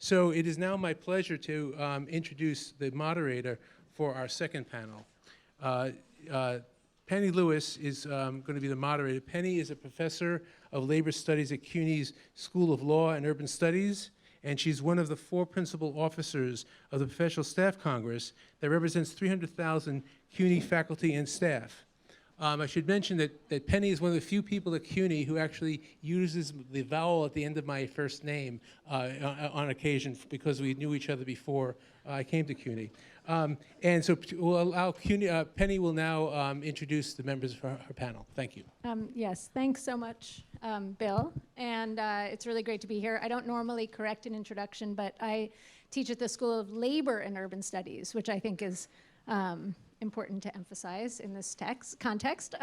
So it is now my pleasure to introduce the moderator for our second panel. Penny Lewis is going to be the moderator. Penny is a professor of labor studies at CUNY's School of Law and Urban Studies, and she's one of the 4 principal officers of the Professional Staff Congress that represents 300,000 CUNY faculty and staff. I should mention that Penny is one of the few people at CUNY who actually uses the vowel at the end of my first name on occasion, because we knew each other before I came to CUNY. And so we'll allow Penny will now introduce the members of her panel. Thank you. Yes, thanks so much, Bill. And it's really great to be here. I don't normally correct an introduction, but I teach at the School of Labor and Urban Studies, which I think is important to emphasize in this context,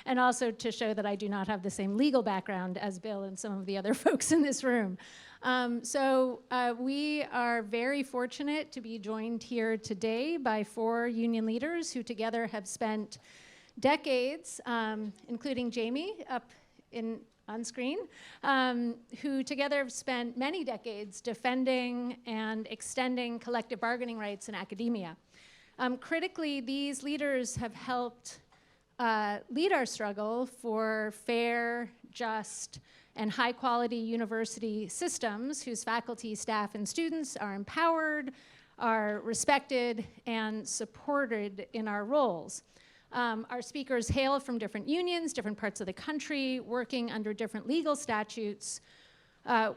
and also to show that I do not have the same legal background as Bill and some of the other folks in this room. We are very fortunate to be joined here today by 4 union leaders who together have spent decades, including Jamie up on screen, who together have spent many decades defending and extending collective bargaining rights in academia. Critically, these leaders have helped lead our struggle for fair, just, and high-quality university systems whose faculty, staff, and students are empowered, are respected, and supported in our roles. Our speakers hail from different unions, different parts of the country, working under different legal statutes,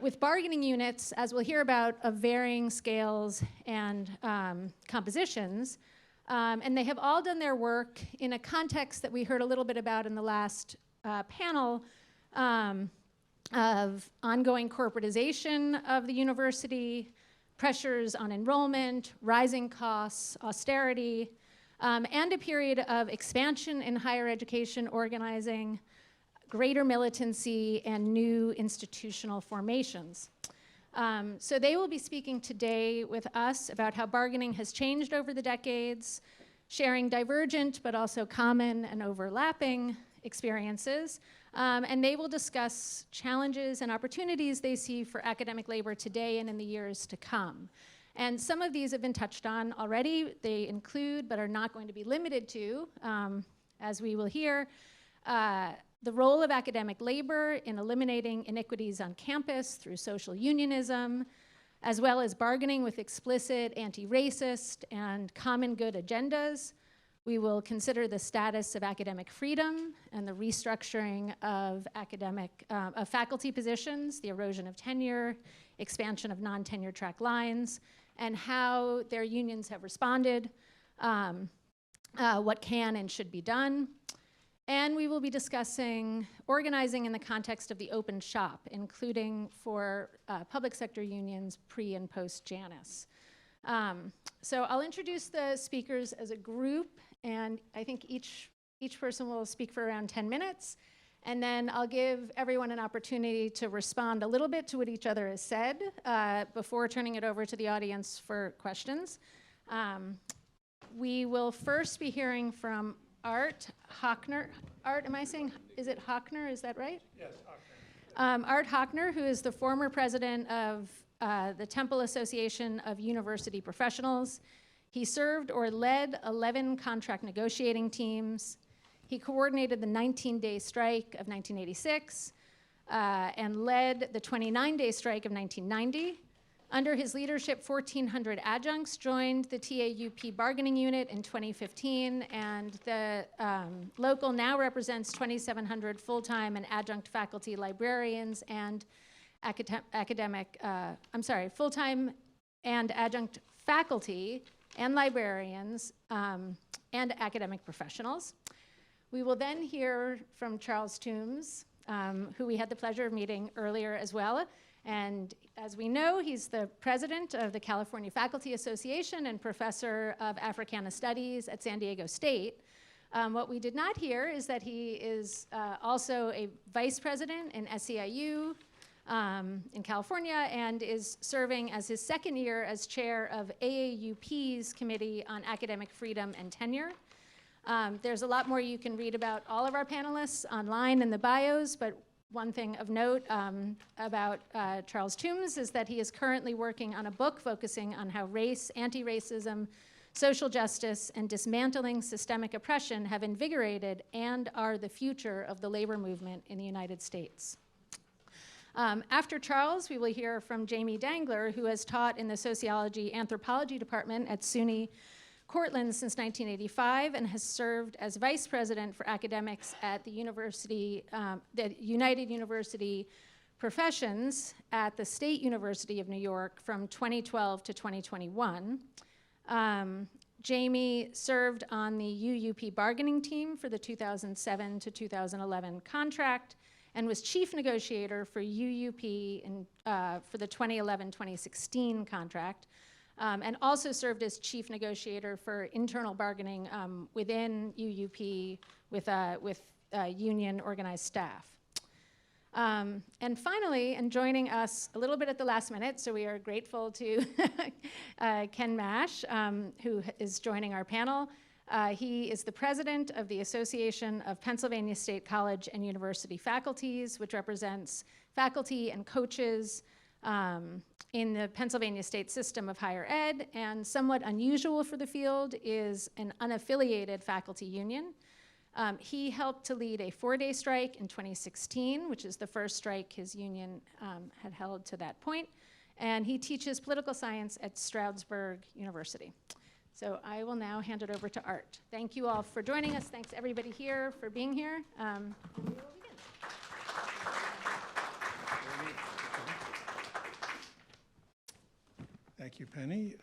with bargaining units, as we'll hear about, of varying scales and compositions. And they have all done their work in a context that we heard a little bit about in the last panel, of ongoing corporatization of the university, pressures on enrollment, rising costs, austerity, and a period of expansion in higher education organizing, greater militancy, and new institutional formations. So they will be speaking today with us about how bargaining has changed over the decades, sharing divergent but also common and overlapping experiences, and they will discuss challenges and opportunities they see for academic labor today and in the years to come. And some of these have been touched on already. They include, but are not going to be limited to, as we will hear, the role of academic labor in eliminating inequities on campus through social unionism, as well as bargaining with explicit anti-racist and common good agendas. We will consider the status of academic freedom and the restructuring of faculty positions, the erosion of tenure, expansion of non-tenure track lines, and how their unions have responded, what can and should be done. And we will be discussing organizing in the context of the open shop, including for public sector unions pre and post Janus. So I'll introduce the speakers as a group, and I think each person will speak for around 10 minutes. And then I'll give everyone an opportunity to respond a little bit to what each other has said before turning it over to the audience for questions. We will first be hearing from Art Hochner. Art, am I saying, is it Hochner? Is that right? Yes, Hochner. Art Hochner, who is the former president of the Temple Association of University Professionals. He served or led 11 contract negotiating teams. He coordinated the 19-day strike of 1986 and led the 29-day strike of 1990. Under his leadership, 1,400 adjuncts joined the TAUP bargaining unit in 2015, and the local now represents 2,700 full-time and adjunct faculty librarians and full-time and adjunct faculty and librarians and academic professionals. We will then hear from Charles Toombs, who we had the pleasure of meeting earlier as well. And as we know, he's the president of the California Faculty Association and professor of Africana Studies at San Diego State. What we did not hear is that he is also a vice president in SEIU in California and is serving as his second year as chair of AAUP's Committee on Academic Freedom and Tenure. There's a lot more you can read about all of our panelists online in the bios, but one thing of note about Charles Toombs is that he is currently working on a book focusing on how race, anti-racism, social justice, and dismantling systemic oppression have invigorated and are the future of the labor movement in the United States. After Charles, we will hear from Jamie Dangler, who has taught in the Sociology Anthropology Department at SUNY Cortland since 1985 and has served as Vice President for Academics at the United University Professions at the State University of New York from 2012 to 2021. Jamie served on the UUP bargaining team for the 2007 to 2011 contract and was chief negotiator for UUP for the 2011-2016 contract, and also served as chief negotiator for internal bargaining within UUP with union organized staff. And finally, and joining us a little bit at the last minute, so we are grateful to Ken Mash, who is joining our panel. He is the president of the Association of Pennsylvania State College and University Faculties, which represents faculty and coaches in the Pennsylvania state system of higher ed, and somewhat unusual for the field is an unaffiliated faculty union. He helped to lead a 4-day strike in 2016, which is the first strike his union had held to that point, and he teaches political science at Stroudsburg University. So I will now hand it over to Art. Thank you all for joining us. Thanks everybody here for being here. And we will begin. Thank you, Penny.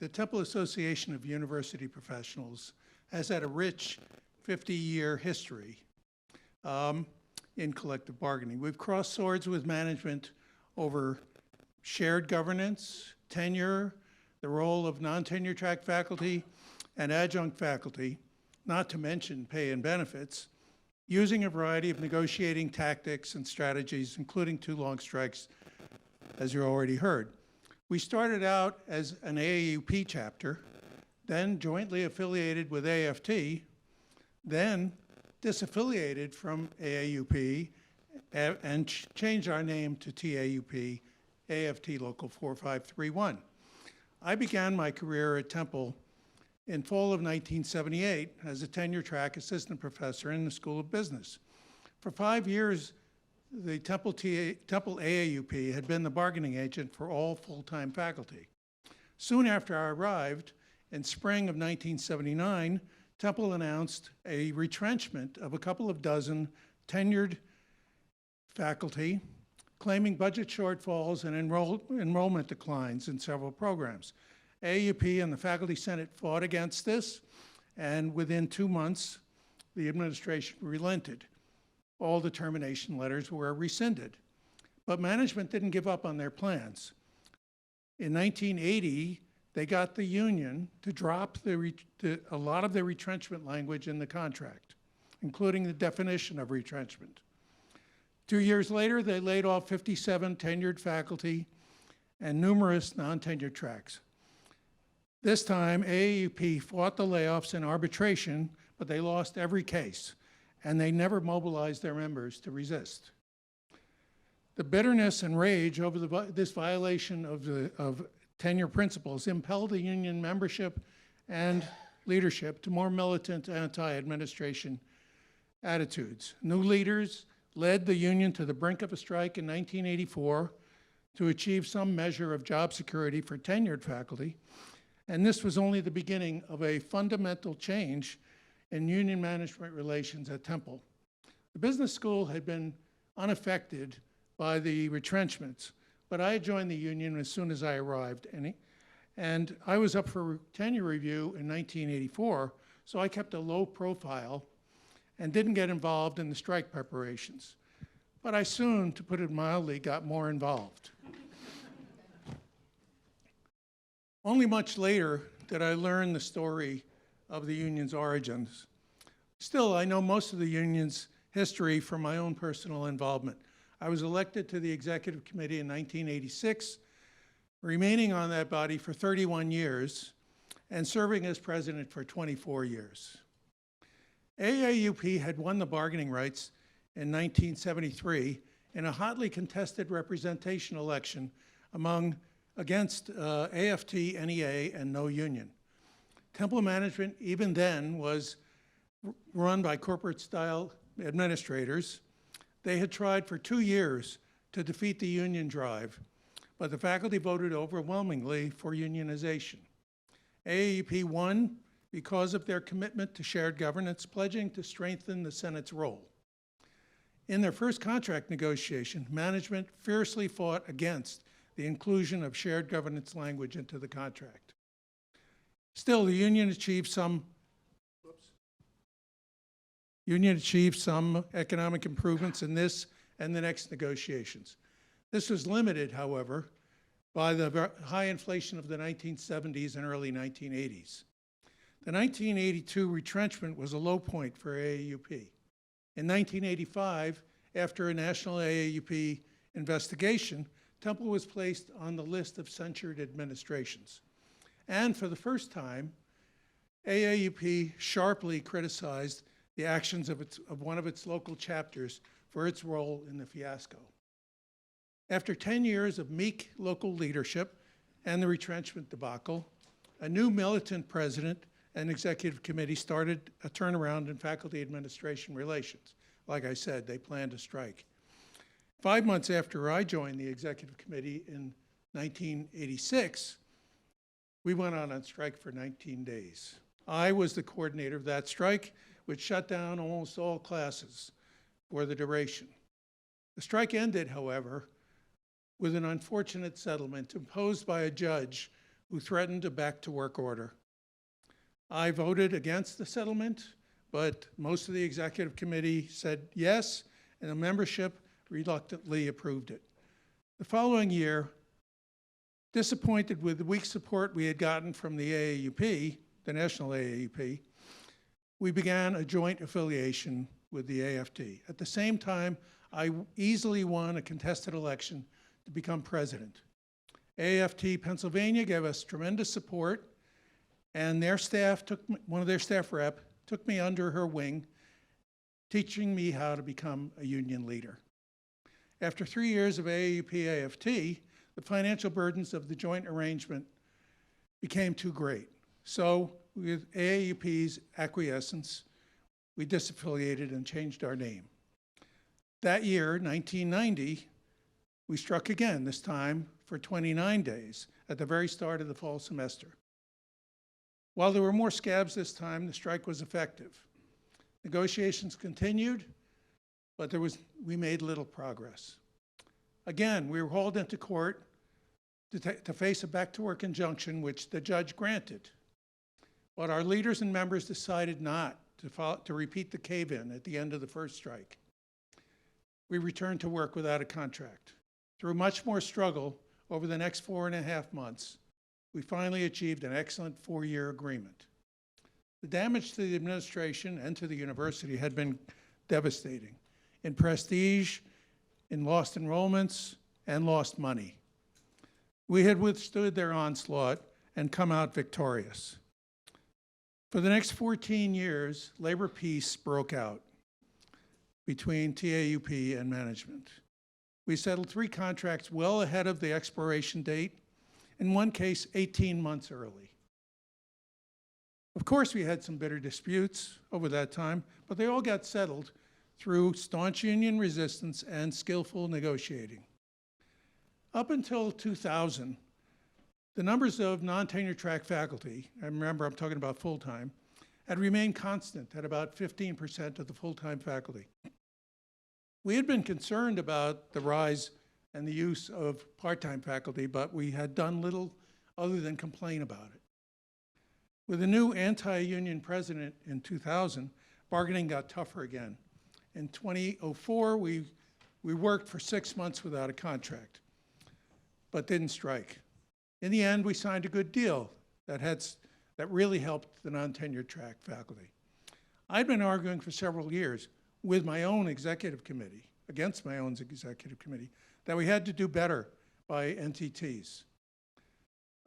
The Temple Association of University Professionals has had a rich 50-year history in collective bargaining. We've crossed swords with management over shared governance, tenure, the role of non-tenure track faculty and adjunct faculty, not to mention pay and benefits, using a variety of negotiating tactics and strategies, including 2 long strikes, as you already heard. We started out as an AAUP chapter, then jointly affiliated with AFT, then disaffiliated from AAUP and changed our name to TAUP, AFT Local 4531. I began my career at Temple in fall of 1978 as a tenure track assistant professor in the School of Business. For 5 years, the Temple AAUP had been the bargaining agent for all full-time faculty. Soon after I arrived, in spring of 1979, Temple announced a retrenchment of a couple of dozen tenured faculty, claiming budget shortfalls and enrollment declines in several programs. AAUP and the Faculty Senate fought against this, and within 2 months, the administration relented. All the termination letters were rescinded. But management didn't give up on their plans. In 1980, they got the union to drop a lot of the retrenchment language in the contract, including the definition of retrenchment. 2 years later, they laid off 57 tenured faculty and numerous non-tenured tracks. This time, AAUP fought the layoffs in arbitration, but they lost every case, and they never mobilized their members to resist. The bitterness and rage over this violation of tenure principles impelled the union membership and leadership to more militant anti-administration attitudes. New leaders led the union to the brink of a strike in 1984 to achieve some measure of job security for tenured faculty, and this was only the beginning of a fundamental change in union management relations at Temple. The business school had been unaffected by the retrenchments, but I joined the union as soon as I arrived, and I was up for tenure review in 1984, so I kept a low profile and didn't get involved in the strike preparations. But I soon, to put it mildly, got more involved. Only much later did I learn the story of the union's origins. Still, I know most of the union's history from my own personal involvement. I was elected to the executive committee in 1986, remaining on that body for 31 years and serving as president for 24 years. AAUP had won the bargaining rights in 1973 in a hotly contested representation election against AFT, NEA, and no union. Temple management, even then, was run by corporate-style administrators. They had tried for 2 years to defeat the union drive, but the faculty voted overwhelmingly for unionization. AAUP won because of their commitment to shared governance, pledging to strengthen the Senate's role. In their first contract negotiation, management fiercely fought against the inclusion of shared governance language into the contract. Still, the union achieved some economic improvements in this and the next negotiations. This was limited, however, by the high inflation of the 1970s and early 1980s. The 1982 retrenchment was a low point for AAUP. In 1985, after a national AAUP investigation, Temple was placed on the list of censured administrations. And for the first time, AAUP sharply criticized the actions of one of its local chapters for its role in the fiasco. After 10 years of meek local leadership and the retrenchment debacle, a new militant president and executive committee started a turnaround in faculty administration relations. Like I said, they planned a strike. 5 months after I joined the executive committee in 1986, we went on strike for 19 days. I was the coordinator of that strike, which shut down almost all classes for the duration. The strike ended, however, with an unfortunate settlement imposed by a judge who threatened a back-to-work order. I voted against the settlement, but most of the executive committee said yes, and the membership reluctantly approved it. The following year, disappointed with the weak support we had gotten from the AAUP, the national AAUP, we began a joint affiliation with the AFT. At the same time, I easily won a contested election to become president. AFT Pennsylvania gave us tremendous support, and their staff one of their staff rep took me under her wing, teaching me how to become a union leader. After 3 years of AAUP-AFT, the financial burdens of the joint arrangement became too great. So with AAUP's acquiescence, we disaffiliated and changed our name. That year, 1990, we struck again, this time for 29 days at the very start of the fall semester. While there were more scabs this time, the strike was effective. Negotiations continued, but we made little progress. Again, we were hauled into court to face a back-to-work injunction, which the judge granted. But our leaders and members decided not to repeat the cave-in at the end of the first strike. We returned to work without a contract. Through much more struggle over the next 4.5 months, we finally achieved an excellent 4-year agreement. The damage to the administration and to the university had been devastating in prestige, in lost enrollments, and lost money. We had withstood their onslaught and come out victorious. For the next 14 years, labor peace broke out between TAUP and management. We settled 3 contracts well ahead of the expiration date, in one case 18 months early. Of course, we had some bitter disputes over that time, but they all got settled through staunch union resistance and skillful negotiating. Up until 2000, the numbers of non-tenure track faculty, and remember I'm talking about full-time, had remained constant at about 15% of the full-time faculty. We had been concerned about the rise and the use of part-time faculty, but we had done little other than complain about it. With a new anti-union president in 2000, bargaining got tougher again. In 2004, we worked for 6 months without a contract, but didn't strike. In the end, we signed a good deal that really helped the non-tenured track faculty. I'd been arguing for several years with my own executive committee, against my own executive committee, that we had to do better by NTTs.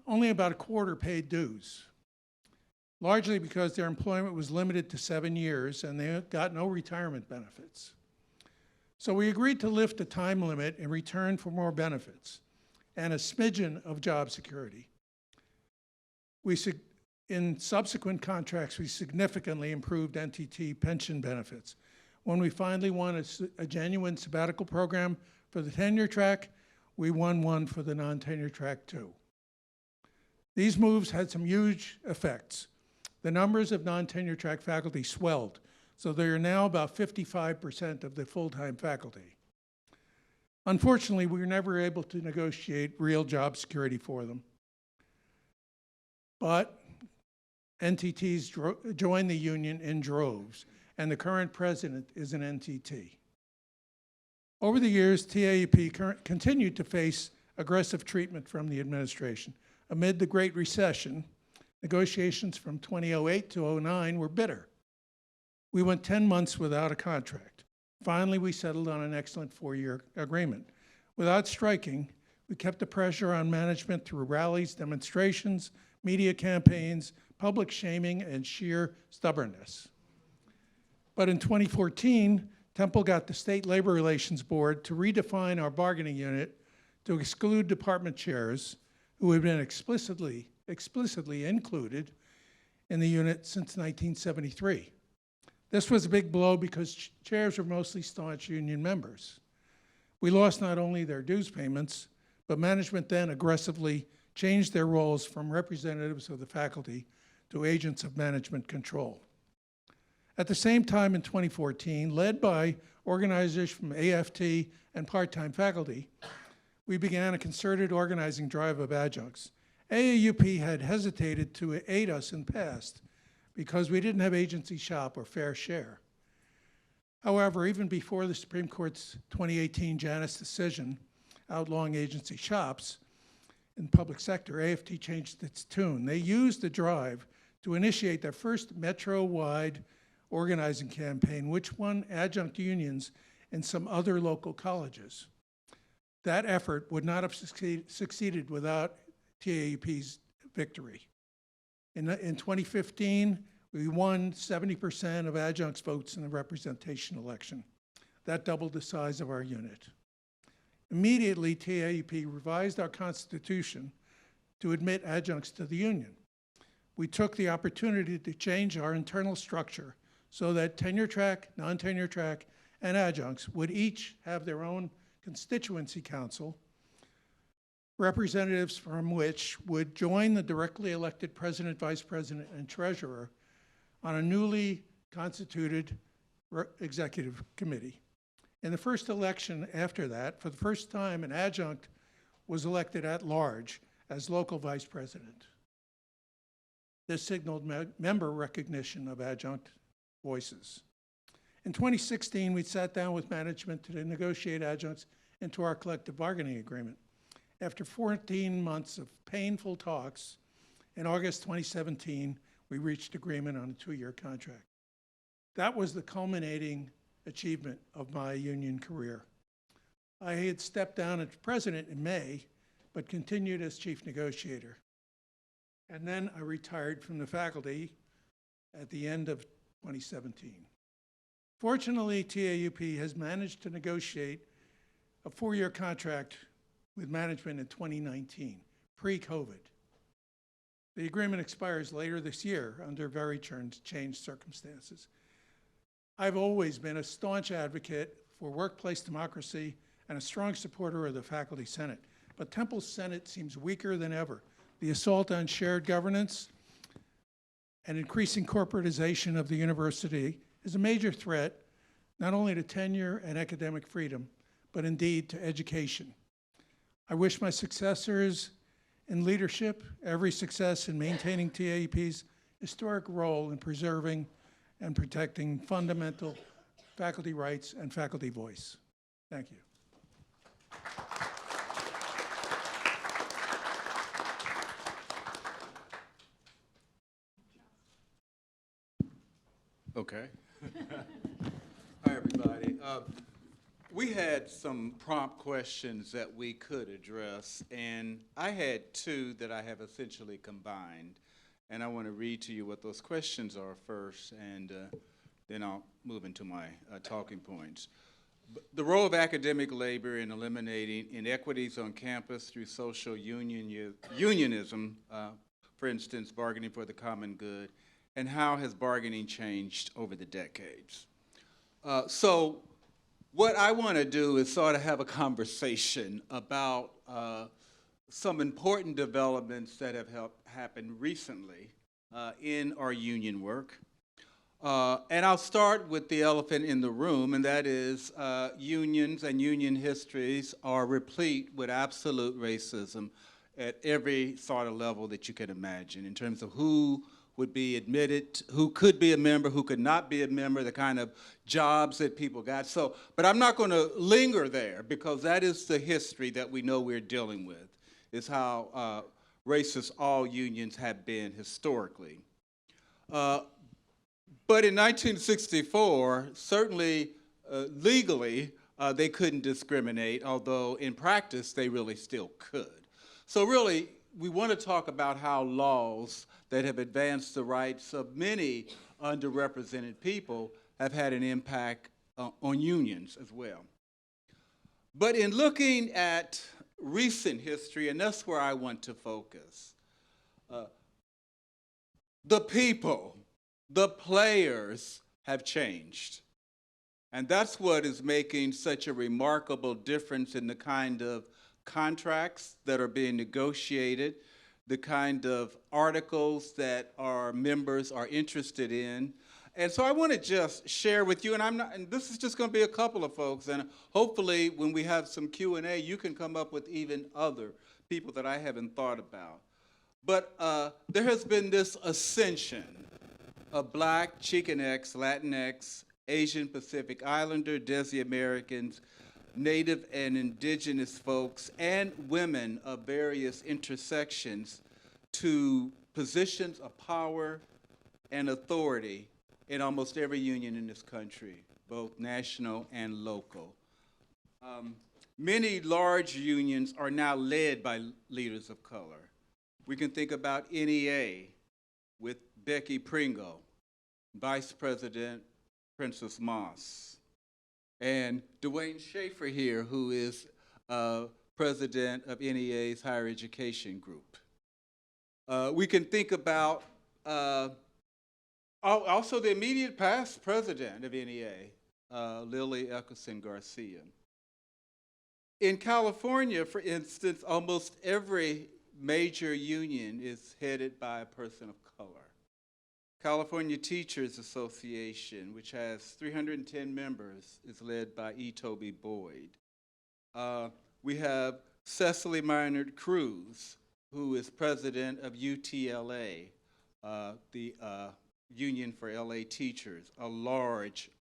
Only about a quarter paid dues. largely because their employment was limited to 7 years and they got no retirement benefits. So we agreed to lift the time limit in return for more benefits and a smidgen of job security. In subsequent contracts, we significantly improved NTT pension benefits. When we finally won a genuine sabbatical program for the tenure track, we won one for the non-tenure track too. These moves had some huge effects. The numbers of non-tenure track faculty swelled, so they are now about 55% of the full-time faculty. Unfortunately, we were never able to negotiate real job security for them. But NTTs joined the union in droves, and the current president is an NTT. Over the years, TAUP continued to face aggressive treatment from the administration. Amid the Great Recession, negotiations from 2008 to 2009 were bitter. We went 10 months without a contract. Finally, we settled on an excellent 4-year agreement. Without striking, we kept the pressure on management through rallies, demonstrations, media campaigns, public shaming, and sheer stubbornness. But in 2014, Temple got the State Labor Relations Board to redefine our bargaining unit to exclude department chairs who had been explicitly included in the unit since 1973. This was a big blow because chairs were mostly staunch union members. We lost not only their dues payments, but management then aggressively changed their roles from representatives of the faculty to agents of management control. At the same time in 2014, led by organizers from AFT and part-time faculty, we began a concerted organizing drive of adjuncts. AAUP had hesitated to aid us in the past because we didn't have agency shop or fair share. However, even before the Supreme Court's 2018 Janus decision outlawing agency shops in the public sector, AFT changed its tune. They used the drive to initiate their first metro-wide organizing campaign, which won adjunct unions in some other local colleges. That effort would not have succeeded without TAUP's victory. In 2015, we won 70% of adjuncts votes in the representation election. That doubled the size of our unit. Immediately, TAUP revised our constitution to admit adjuncts to the union. We took the opportunity to change our internal structure so that tenure track, non-tenure track, and adjuncts would each have their own constituency council, representatives from which would join the directly elected president, vice president, and treasurer on a newly constituted executive committee. In the first election after that, for the first time, an adjunct was elected at large as local vice president. This signaled member recognition of adjunct voices. In 2016, we sat down with management to negotiate adjuncts into our collective bargaining agreement. After 14 months of painful talks, in August 2017, we reached agreement on a 2-year contract. That was the culminating achievement of my union career. I had stepped down as president in May, but continued as chief negotiator. And then I retired from the faculty at the end of 2017. Fortunately, TAUP has managed to negotiate a 4-year contract with management in 2019, pre-COVID. The agreement expires later this year under very changed circumstances. I've always been a staunch advocate for workplace democracy and a strong supporter of the Faculty Senate, but Temple's Senate seems weaker than ever. The assault on shared governance and increasing corporatization of the university is a major threat not only to tenure and academic freedom, but indeed to education. I wish my successors in leadership every success in maintaining TAUP's historic role in preserving and protecting fundamental faculty rights and faculty voice. Thank you. Okay. Hi, everybody. We had some prompt questions that we could address, and I had 2 that I have essentially combined. And I want to read to you what those questions are first, and then I'll move into my talking points. The role of academic labor in eliminating inequities on campus through social unionism, for instance, bargaining for the common good, and how has bargaining changed over the decades? So what I want to do is sort of have a conversation about some important developments that have happened recently in our union work. And I'll start with the elephant in the room, and that is unions and union histories are replete with absolute racism at every sort of level that you can imagine, in terms of who would be admitted, who could be a member, who could not be a member, the kind of jobs that people got. So, but I'm not going to linger there, because that is the history that we know we're dealing with, is how racist all unions have been historically. But in 1964, certainly legally, they couldn't discriminate, although in practice, they really still could. So really, we want to talk about how laws that have advanced the rights of many underrepresented people have had an impact on unions as well. But in looking at recent history, and that's where I want to focus, the people, the players have changed. And that's what is making such a remarkable difference in the kind of contracts that are being negotiated, the kind of articles that our members are interested in. And so I want to just share with you, and this is just going to be a couple of folks, and hopefully when we have some Q&A, you can come up with even other people that I haven't thought about. But there has been this ascension of Black, Chicanx, Latinx, Asian Pacific Islander, Desi Americans, Native and Indigenous folks, and women of various intersections to positions of power and authority in almost every union in this country, both national and local. Many large unions are now led by leaders of color. We can think about NEA with Becky Pringle, Vice President Princess Moss, and Dwayne Schaefer here, who is president of NEA's Higher Education Group. We can think about also the immediate past president of NEA, Lily Eckerson Garcia. In California, for instance, almost every major union is headed by a person of color. California Teachers Association, which has 310 members, is led by E. Toby Boyd. We have Cecily Maynard Cruz, who is president of UTLA, the Union for LA Teachers, a large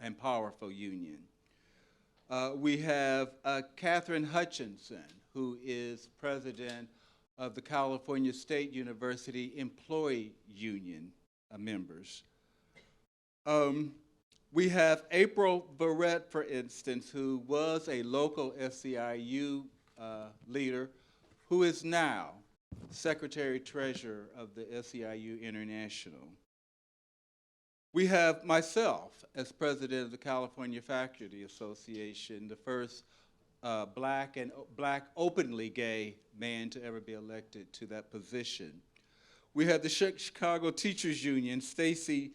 and powerful union. We have Catherine Hutchinson, who is president of the California State University Employee Union members. We have April Barrett, for instance, who was a local SEIU leader, who is now Secretary-Treasurer of the SEIU International. We have myself as president of the California Faculty Association, the first black openly gay man to ever be elected to that position. We have the Chicago Teachers Union, Stacy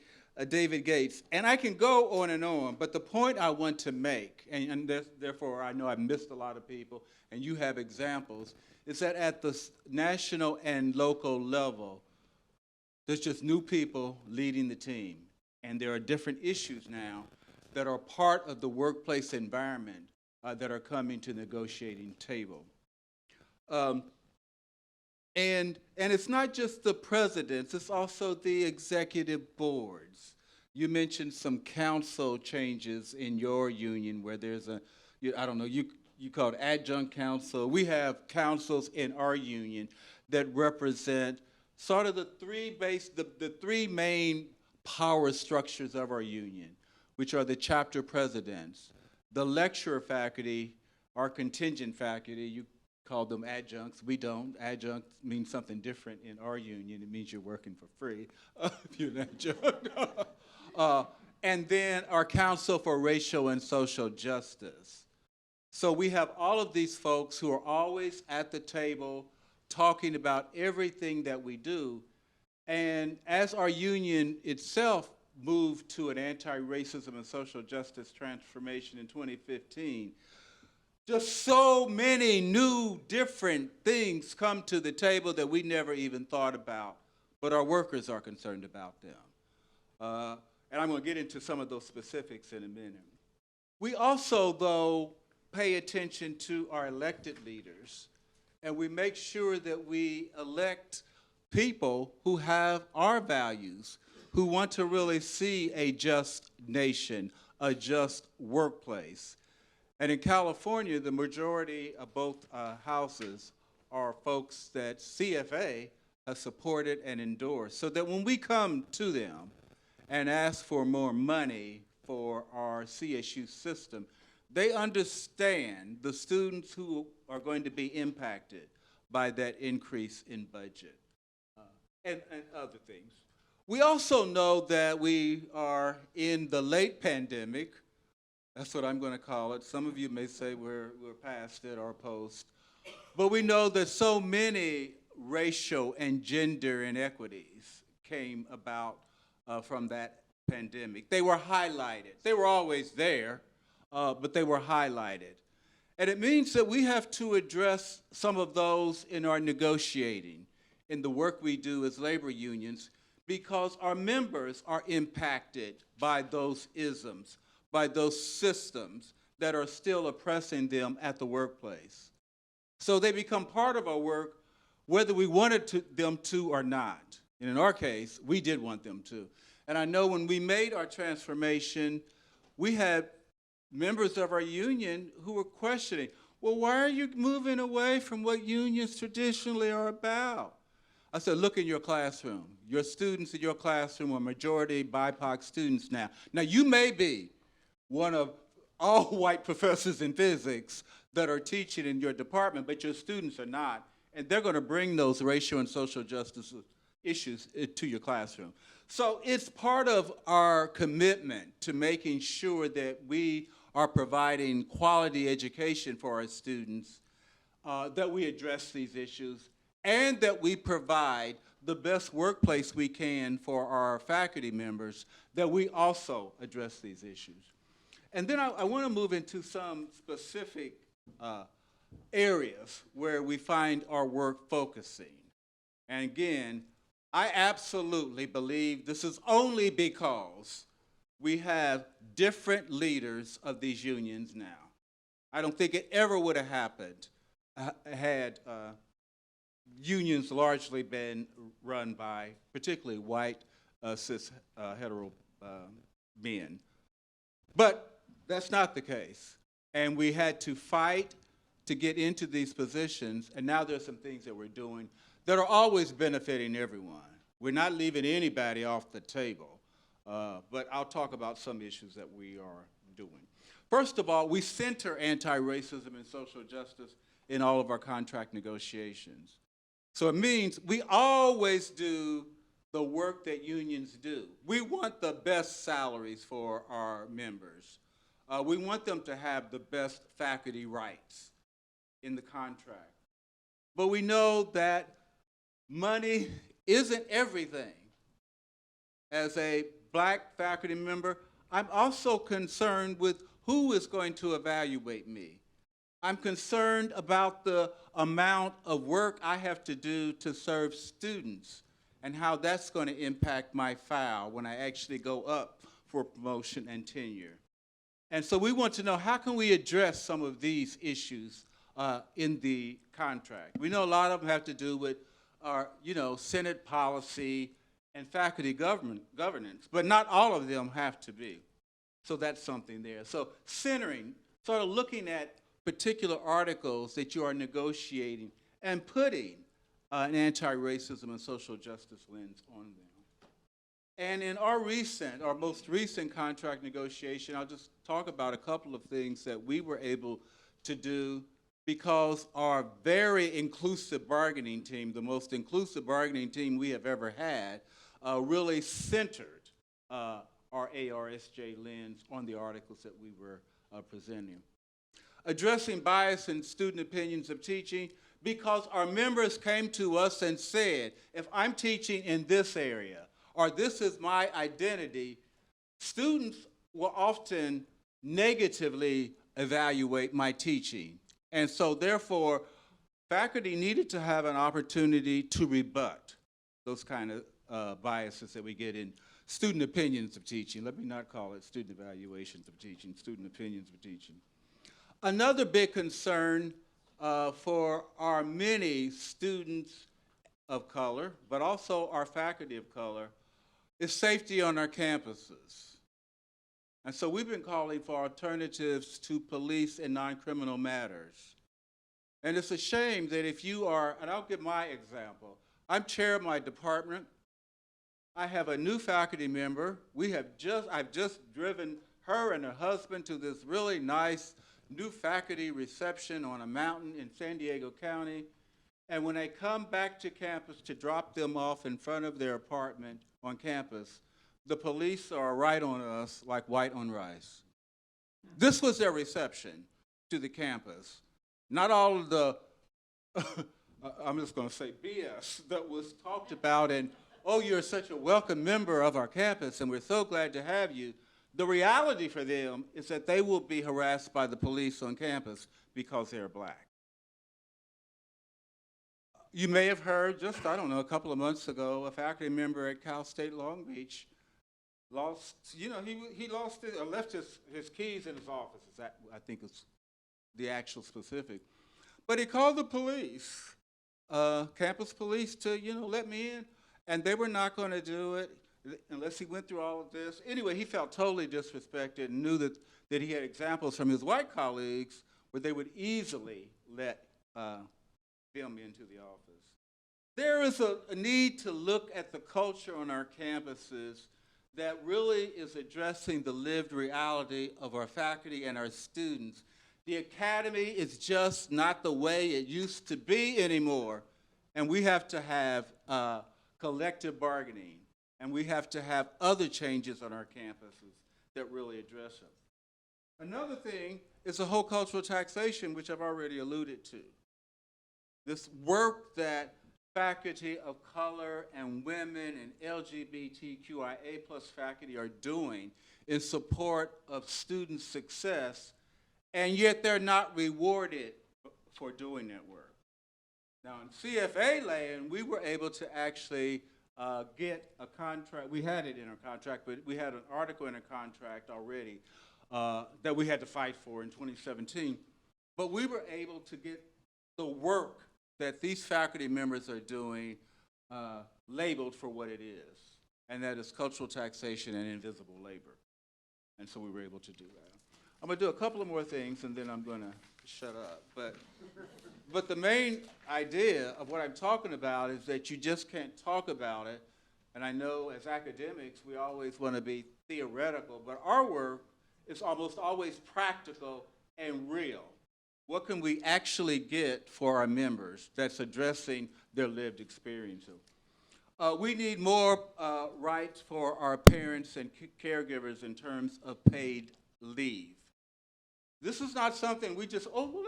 David Gates, and I can go on, but the point I want to make, and therefore I know I've missed a lot of people, and you have examples, is that at the national and local level, there's just new people leading the team, and there are different issues now that are part of the workplace environment that are coming to the negotiating table. And it's not just the presidents, it's also the executive boards. You mentioned some council changes in your union where there's I don't know, you call it adjunct council. We have councils in our union that represent sort of the three main power structures of our union, which are the chapter presidents, the lecturer faculty, our contingent faculty. call them adjuncts. We don't. Adjunct means something different in our union. It means you're working for free if you're an adjunct. And then our Council for Racial and Social Justice. So we have all of these folks who are always at the table talking about everything that we do. And as our union itself moved to an anti-racism and social justice transformation in 2015, just so many new different things come to the table that we never even thought about, but our workers are concerned about them. And I'm going to get into some of those specifics in a minute. We also, though, pay attention to our elected leaders, and we make sure that we elect people who have our values, who want to really see a just nation, a just workplace. And in California, the majority of both houses are folks that CFA has supported and endorsed, so that when we come to them and ask for more money for our CSU system, they understand the students who are going to be impacted by that increase in budget and other things. We also know that we are in the late pandemic. That's what I'm going to call it. Some of you may say we're past it or post. But we know that so many racial and gender inequities came about from that pandemic. They were highlighted. They were always there, but they were highlighted. And it means that we have to address some of those in our negotiating, in the work we do as labor unions, because our members are impacted by those isms, by those systems that are still oppressing them at the workplace. So they become part of our work whether we wanted them to or not. And in our case, we did want them to. And I know when we made our transformation, we had members of our union who were questioning, well, why are you moving away from what unions traditionally are about? I said, look in your classroom. Your students in your classroom are majority BIPOC students now. Now, you may be one of all white professors in physics that are teaching in your department, but your students are not, and they're going to bring those racial and social justice issues to your classroom. So it's part of our commitment to making sure that we are providing quality education for our students, that we address these issues, and that we provide the best workplace we can for our faculty members, that we also address these issues. And then I want to move into some specific areas where we find our work focusing. And again, I absolutely believe this is only because we have different leaders of these unions now. I don't think it ever would have happened had unions largely been run by particularly white, cis, hetero men. But that's not the case. And we had to fight to get into these positions, and now there's some things that we're doing that are always benefiting everyone. We're not leaving anybody off the table, but I'll talk about some issues that we are doing. First of all, we center anti-racism and social justice in all of our contract negotiations. So it means we always do the work that unions do. We want the best salaries for our members. We want them to have the best faculty rights in the contract. But we know that money isn't everything. As a black faculty member, I'm also concerned with who is going to evaluate me. I'm concerned about the amount of work I have to do to serve students and how that's going to impact my file when I actually go up for promotion and tenure. And so we want to know, how can we address some of these issues in the contract? We know a lot of them have to do with our, Senate policy and faculty governance, but not all of them have to be. So that's something there. So centering, sort of looking at particular articles that you are negotiating and putting an anti-racism and social justice lens on them. And in our most recent contract negotiation, I'll just talk about a couple of things that we were able to do because our very inclusive bargaining team, the most inclusive bargaining team we have ever had, really centered our ARSJ lens on the articles that we were presenting. Addressing bias in student opinions of teaching, because our members came to us and said, if I'm teaching in this area, or this is my identity, students will often negatively evaluate my teaching. And so therefore, faculty needed to have an opportunity to rebut those kind of biases that we get in student opinions of teaching. Let me not call it student evaluations of teaching, student opinions of teaching. Another big concern for our many students of color, but also our faculty of color, is safety on our campuses. And so we've been calling for alternatives to police in non-criminal matters. And it's a shame that if you are, and I'll give my example, I'm chair of my department. I have a new faculty member. I've just driven her and her husband to this really nice new faculty reception on a mountain in San Diego County. And when they come back to campus to drop them off in front of their apartment on campus, the police are right on us like white on rice. This was their reception to the campus. Not all of the, I'm just going to say BS that was talked about and, oh, you're such a welcome member of our campus and we're so glad to have you. The reality for them is that they will be harassed by the police on campus because they're black. You may have heard just, I don't know, a couple of months ago, a faculty member at Cal State Long Beach lost, he lost it, or left his keys in his office. That, I think is the actual specific. But he called the police, campus police, to, let me in, and they were not going to do it unless he went through all of this. Anyway, he felt totally disrespected and knew that he had examples from his white colleagues where they would easily let them into the office. There is a need to look at the culture on our campuses that really is addressing the lived reality of our faculty and our students. The academy is just not the way it used to be anymore, and we have to have collective bargaining, and we have to have other changes on our campuses that really address it. Another thing is the whole cultural taxation, which I've already alluded to. This work that faculty of color and women and LGBTQIA+ faculty are doing in support of student success, and yet they're not rewarded for doing that work. Now in CFA land, we were able to actually get a contract. We had it in our contract, but we had an article in a contract already that we had to fight for in 2017. But we were able to get the work that these faculty members are doing labeled for what it is, and that is cultural taxation and invisible labor. And so we were able to do that. I'm going to do a couple of more things, and then I'm going to shut up. But the main idea of what I'm talking about is that you just can't talk about it. And I know as academics, we always want to be theoretical, but our work is almost always practical and real. What can we actually get for our members that's addressing their lived experiences? We need more rights for our parents and caregivers in terms of paid leave. This is not something we just, oh, well,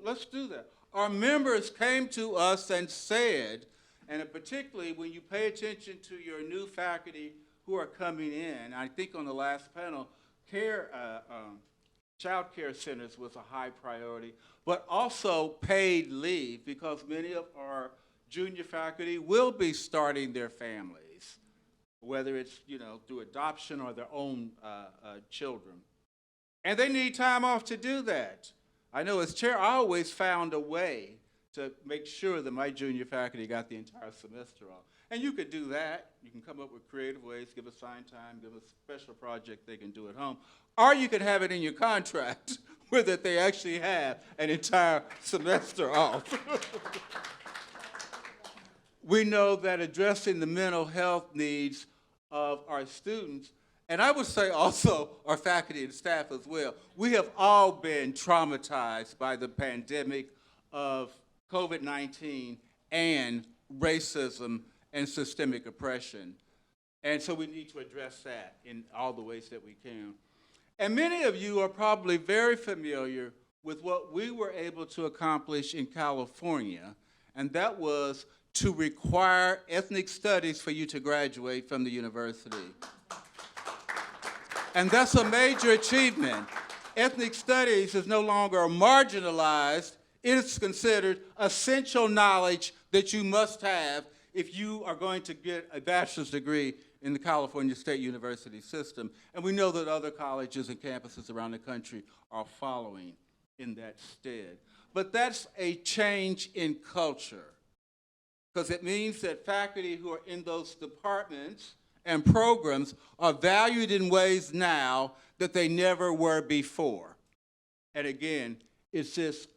let's do that. Our members came to us and said, and particularly when you pay attention to your new faculty who are coming in, I think on the last panel, child care centers was a high priority, but also paid leave, because many of our junior faculty will be starting their families, whether it's through adoption or their own children. And they need time off to do that. I know as chair, I always found a way to make sure that my junior faculty got the entire semester off. And you could do that. You can come up with creative ways, give assigned time, give a special project they can do at home. Or you could have it in your contract where that they actually have an entire semester off. We know that addressing the mental health needs of our students, And I would say also our faculty and staff as well. We have all been traumatized by the pandemic of COVID-19 and racism and systemic oppression. And so we need to address that in all the ways that we can. And many of you are probably very familiar with what we were able to accomplish in California, and that was to require ethnic studies for you to graduate from the university. And that's a major achievement. Ethnic studies is no longer marginalized. It is considered essential knowledge that you must have if you are going to get a bachelor's degree in the California State University system. And we know that other colleges and campuses around the country are following in that stead. But that's a change in culture, because it means that faculty who are in those departments and programs are valued in ways now that they never were before. And again, it's just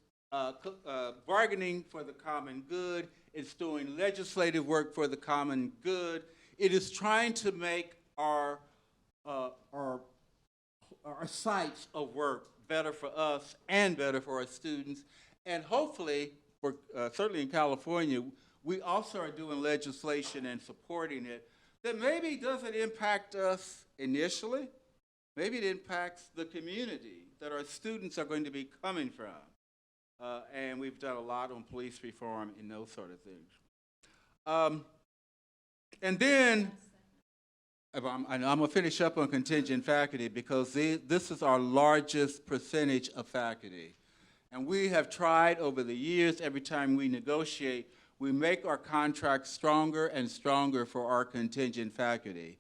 bargaining for the common good. It's doing legislative work for the common good. It is trying to make our sites of work better for us and better for our students. And hopefully, certainly in California, we also are doing legislation and supporting it that maybe doesn't impact us initially. Maybe it impacts the community that our students are going to be coming from. And we've done a lot on police reform and those sort of things. And then, I'm going to finish up on contingent faculty because this is our largest percentage of faculty. And we have tried over the years, every time we negotiate, we make our contracts stronger and stronger for our contingent faculty.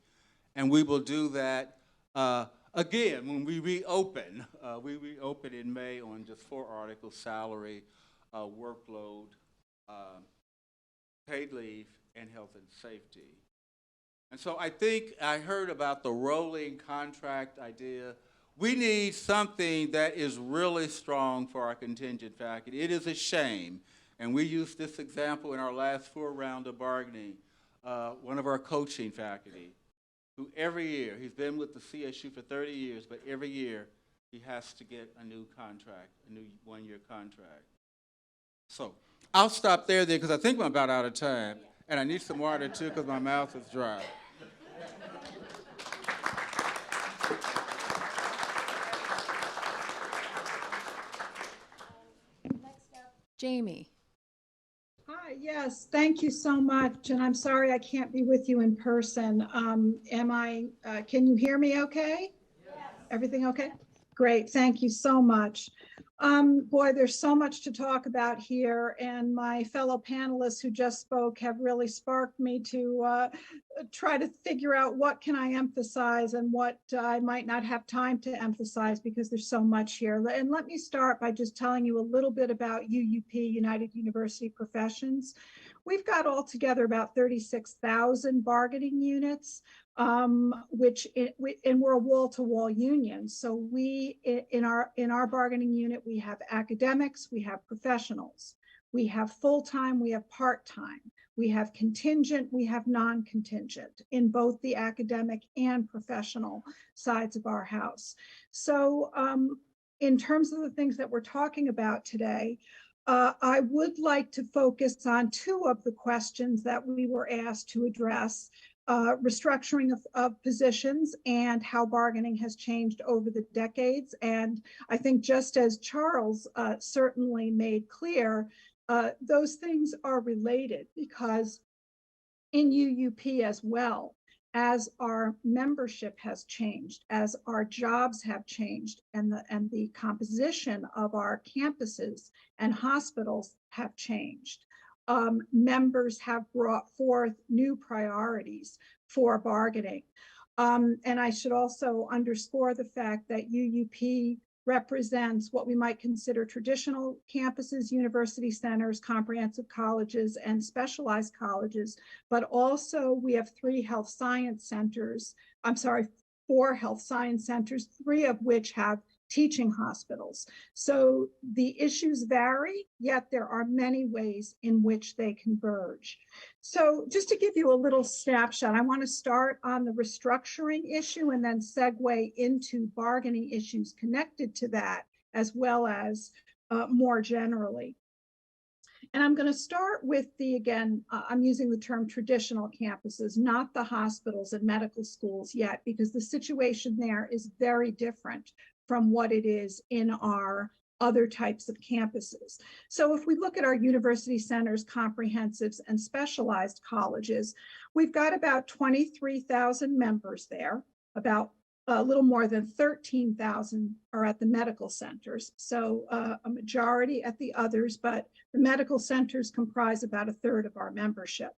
And we will do that again when we reopen. We reopen in May on just 4 articles: salary, workload, paid leave, and health and safety. And so I think I heard about the rolling contract idea. We need something that is really strong for our contingent faculty. It is a shame, and we used this example in our last 4 round of bargaining. One of our coaching faculty, who every year, he's been with the CSU for 30 years, but every year he has to get a new contract, a new 1-year contract. So I'll stop there then because I think I'm about out of time. And I need some water too because my mouth is dry. Jamie. Hi, yes, thank you so much. And I'm sorry I can't be with you in person. Can you hear me okay? Yes. Everything okay? Great, thank you so much. Boy, there's so much to talk about here, and my fellow panelists who just spoke have really sparked me to try to figure out what can I emphasize and what I might not have time to emphasize because there's so much here. And let me start by just telling you a little bit about UUP, United University Professions. We've got altogether about 36,000 bargaining units, and we're a wall-to-wall union. So we, in our bargaining unit, we have academics, we have professionals, we have full-time, we have part-time, we have contingent, we have non-contingent in both the academic and professional sides of our house. So in terms of the things that we're talking about today, I would like to focus on 2 of the questions that we were asked to address, restructuring of positions and how bargaining has changed over the decades. And I think just as Charles certainly made clear, those things are related because in UUP as well, as our membership has changed, as our jobs have changed, and the composition of our campuses and hospitals have changed. Members have brought forth new priorities for bargaining. And I should also underscore the fact that UUP represents what we might consider traditional campuses, university centers, comprehensive colleges, and specialized colleges, but also we have 4 health science centers, 3 of which have teaching hospitals. So the issues vary, yet there are many ways in which they converge. So just to give you a little snapshot, I want to start on the restructuring issue and then segue into bargaining issues connected to that, as well as more generally. And I'm going to start with again, I'm using the term traditional campuses, not the hospitals and medical schools yet, because the situation there is very different from what it is in our other types of campuses. So if we look at our university centers, comprehensives, and specialized colleges, we've got about 23,000 members there. About a little more than 13,000 are at the medical centers. So a majority at the others, but the medical centers comprise about a third of our membership.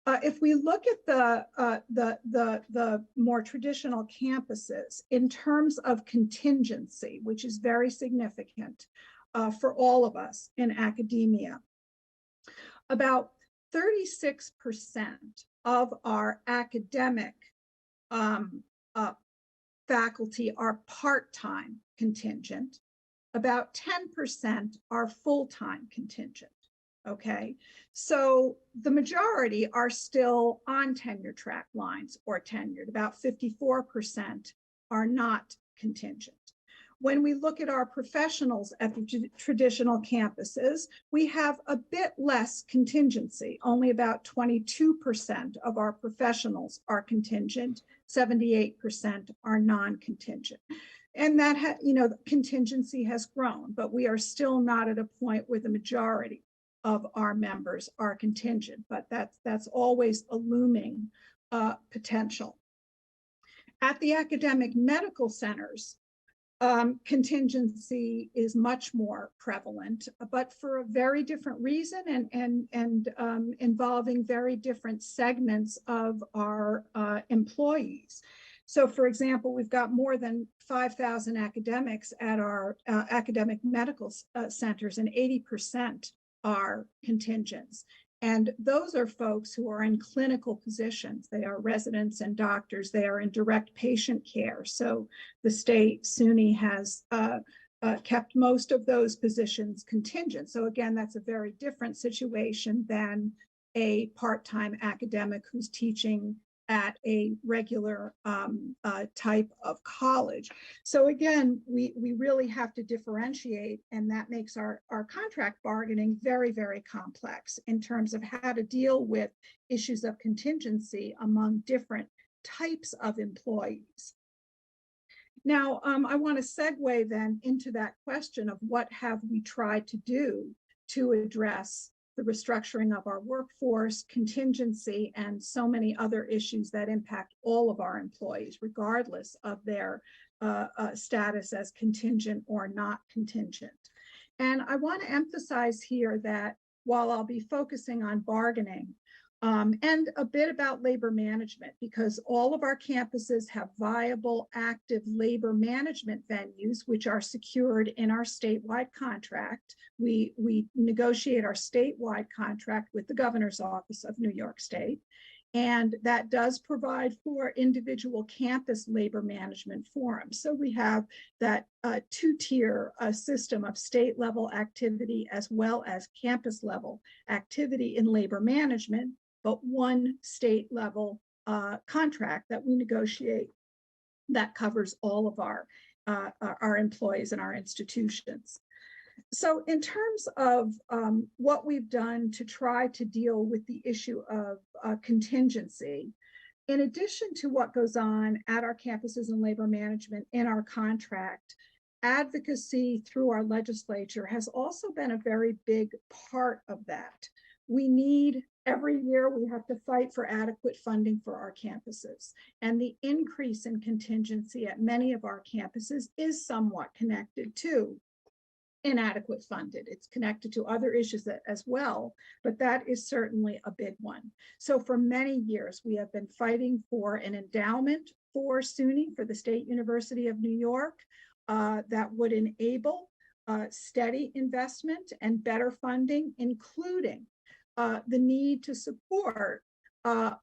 If we look at the more traditional campuses in terms of contingency, which is very significant for all of us in academia, about 36% of our academic faculty are part-time contingent. About 10% are full-time contingent. Okay, so the majority are still on tenure track lines or tenured. About 54% are not contingent. When we look at our professionals at the traditional campuses, we have a bit less contingency. Only about 22% of our professionals are contingent, 78% are non-contingent. And that, contingency has grown, but we are still not at a point where the majority of our members are contingent, but that's always a looming potential. At the academic medical centers, contingency is much more prevalent, but for a very different reason and involving very different segments of our employees. So for example, we've got more than 5,000 academics at our academic medical centers, and 80% are contingents. And those are folks who are in clinical positions. They are residents and doctors. They are in direct patient care. So the state SUNY has kept most of those positions contingent. So again, that's a very different situation than a part-time academic who's teaching at a regular type of college. So again, we really have to differentiate, and that makes our contract bargaining very, very complex in terms of how to deal with issues of contingency among different types of employees. Now, I want to segue then into that question of what have we tried to do to address the restructuring of our workforce, contingency, and so many other issues that impact all of our employees, regardless of their status as contingent or not contingent. And I want to emphasize here that while I'll be focusing on bargaining and a bit about labor management, because all of our campuses have viable, active labor management venues, which are secured in our statewide contract. We negotiate our statewide contract with the Governor's Office of New York State, and that does provide for individual campus labor management forums. So we have that two-tier system of state-level activity as well as campus-level activity in labor management, but one state-level contract that we negotiate that covers all of our employees and our institutions. So in terms of what we've done to try to deal with the issue of contingency, in addition to what goes on at our campuses and labor management in our contract, advocacy through our legislature has also been a very big part of that. We need, every year we have to fight for adequate funding for our campuses. And the increase in contingency at many of our campuses is somewhat connected to inadequate funded. It's connected to other issues as well, but that is certainly a big one. So for many years, we have been fighting for an endowment for SUNY, for the State University of New York, that would enable steady investment and better funding, including the need to support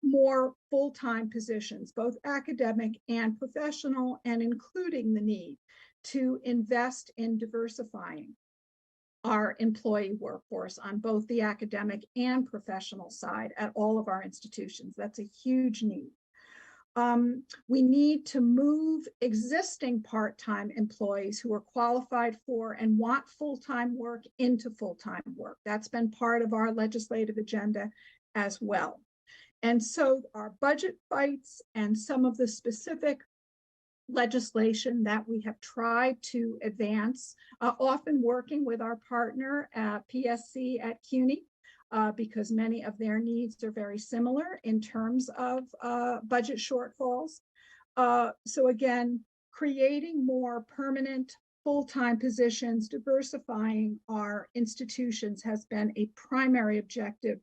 more full-time positions, both academic and professional, and including the need to invest in diversifying our employee workforce on both the academic and professional side at all of our institutions. That's a huge need. We need to move existing part-time employees who are qualified for and want full-time work into full-time work. That's been part of our legislative agenda as well. And so our budget fights and some of the specific legislation that we have tried to advance, often working with our partner PSC at CUNY, because many of their needs are very similar in terms of budget shortfalls. So again, creating more permanent full-time positions, diversifying our institutions has been a primary objective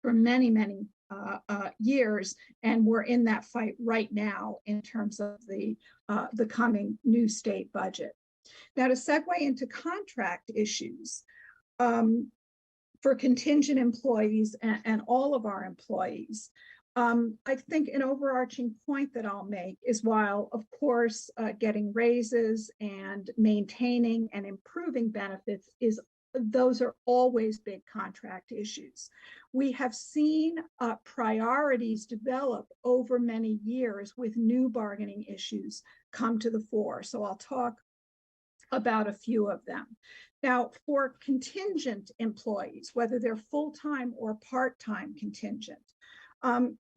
for many, many years, and we're in that fight right now in terms of the coming new state budget. Now, to segue into contract issues, for contingent employees and all of our employees, I think an overarching point that I'll make is, while, of course, getting raises and maintaining and improving benefits those are always big contract issues. We have seen priorities develop over many years with new bargaining issues come to the fore. So I'll talk about a few of them. Now, for contingent employees, whether they're full-time or part-time contingent,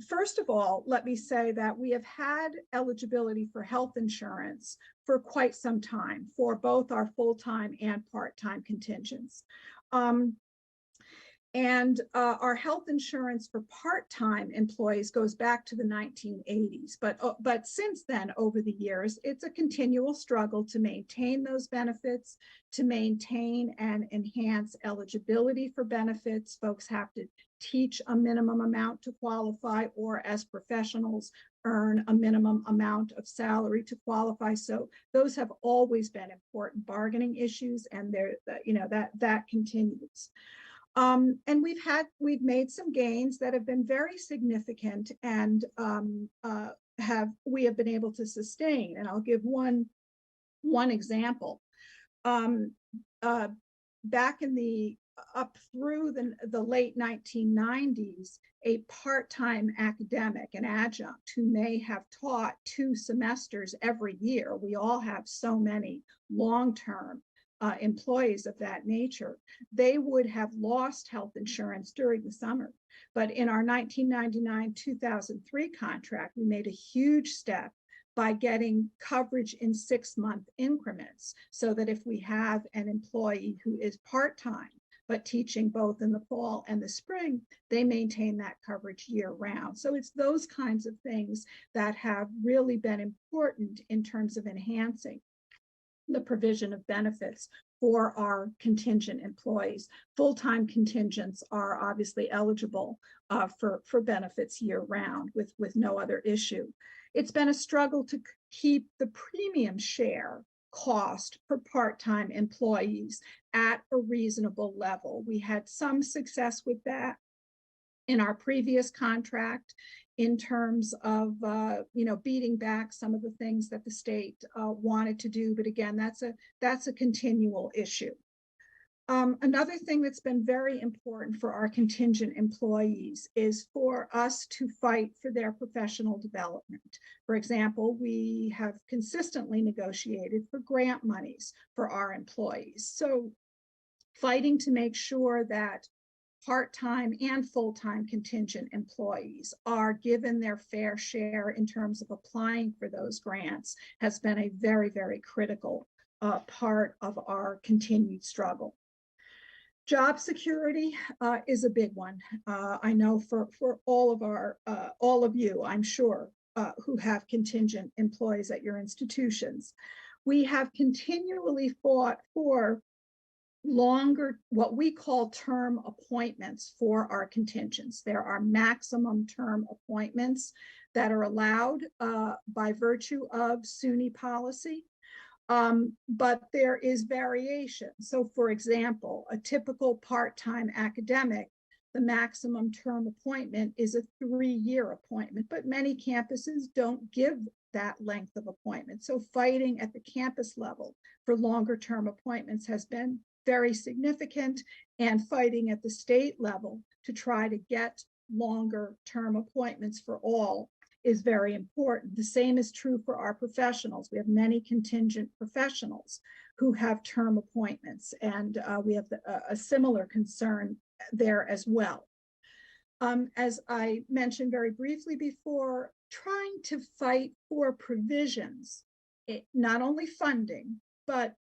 first of all, let me say that we have had eligibility for health insurance for quite some time for both our full-time and part-time contingents. Our health insurance for part-time employees goes back to the 1980s, but since then, over the years, it's a continual struggle to maintain those benefits, to maintain and enhance eligibility for benefits. Folks have to teach a minimum amount to qualify, or as professionals, earn a minimum amount of salary to qualify. So those have always been important bargaining issues, and that continues. And we've made some gains that have been very significant, and we have been able to sustain. And I'll give one example. Back in up through the late 1990s, a part-time academic, an adjunct who may have taught 2 semesters every year — we all have so many long-term employees of that nature — they would have lost health insurance during the summer. But in our 1999-2003 contract, we made a huge step by getting coverage in 6-month increments, so that if we have an employee who is part-time but teaching both in the fall and the spring, they maintain that coverage year-round. So it's those kinds of things that have really been important in terms of enhancing the provision of benefits for our contingent employees. Full-time contingents are obviously eligible for benefits year-round with no other issue. It's been a struggle to keep the premium share cost for part-time employees at a reasonable level. We had some success with that in our previous contract, in terms of beating back some of the things that the state wanted to do. But again, that's a continual issue. Another thing that's been very important for our contingent employees is for us to fight for their professional development. For example, we have consistently negotiated for grant monies for our employees. So fighting to make sure that part-time and full-time contingent employees are given their fair share in terms of applying for those grants has been a very, very critical part of our continued struggle. Job security is a big one. I know for all of you, I'm sure, who have contingent employees at your institutions. We have continually fought for longer, what we call term appointments for our contingents. There are maximum term appointments that are allowed by virtue of SUNY policy. But there is variation. So for example, a typical part-time academic the maximum term appointment is a 3-year appointment, but many campuses don't give that length of appointment. So fighting at the campus level for longer term appointments has been very significant, and fighting at the state level to try to get longer term appointments for all is very important. The same is true for our professionals. We have many contingent professionals who have term appointments, and we have a similar concern there as well. As I mentioned very briefly before, trying to fight for provisions, not only funding, but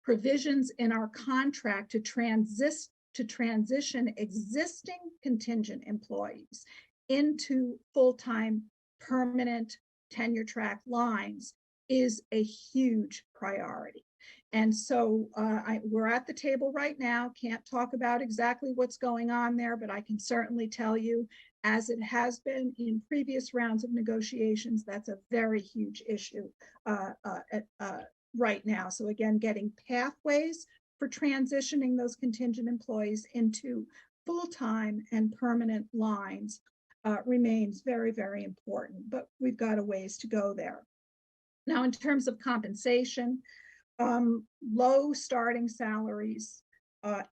provisions in our contract to transition existing contingent employees into full-time permanent tenure track lines is a huge priority. And so we're at the table right now, can't talk about exactly what's going on there, but I can certainly tell you, as it has been in previous rounds of negotiations, that's a very huge issue right now. So again, getting pathways for transitioning those contingent employees into full-time and permanent lines remains very, very important, but we've got a ways to go there. Now, in terms of compensation, low starting salaries,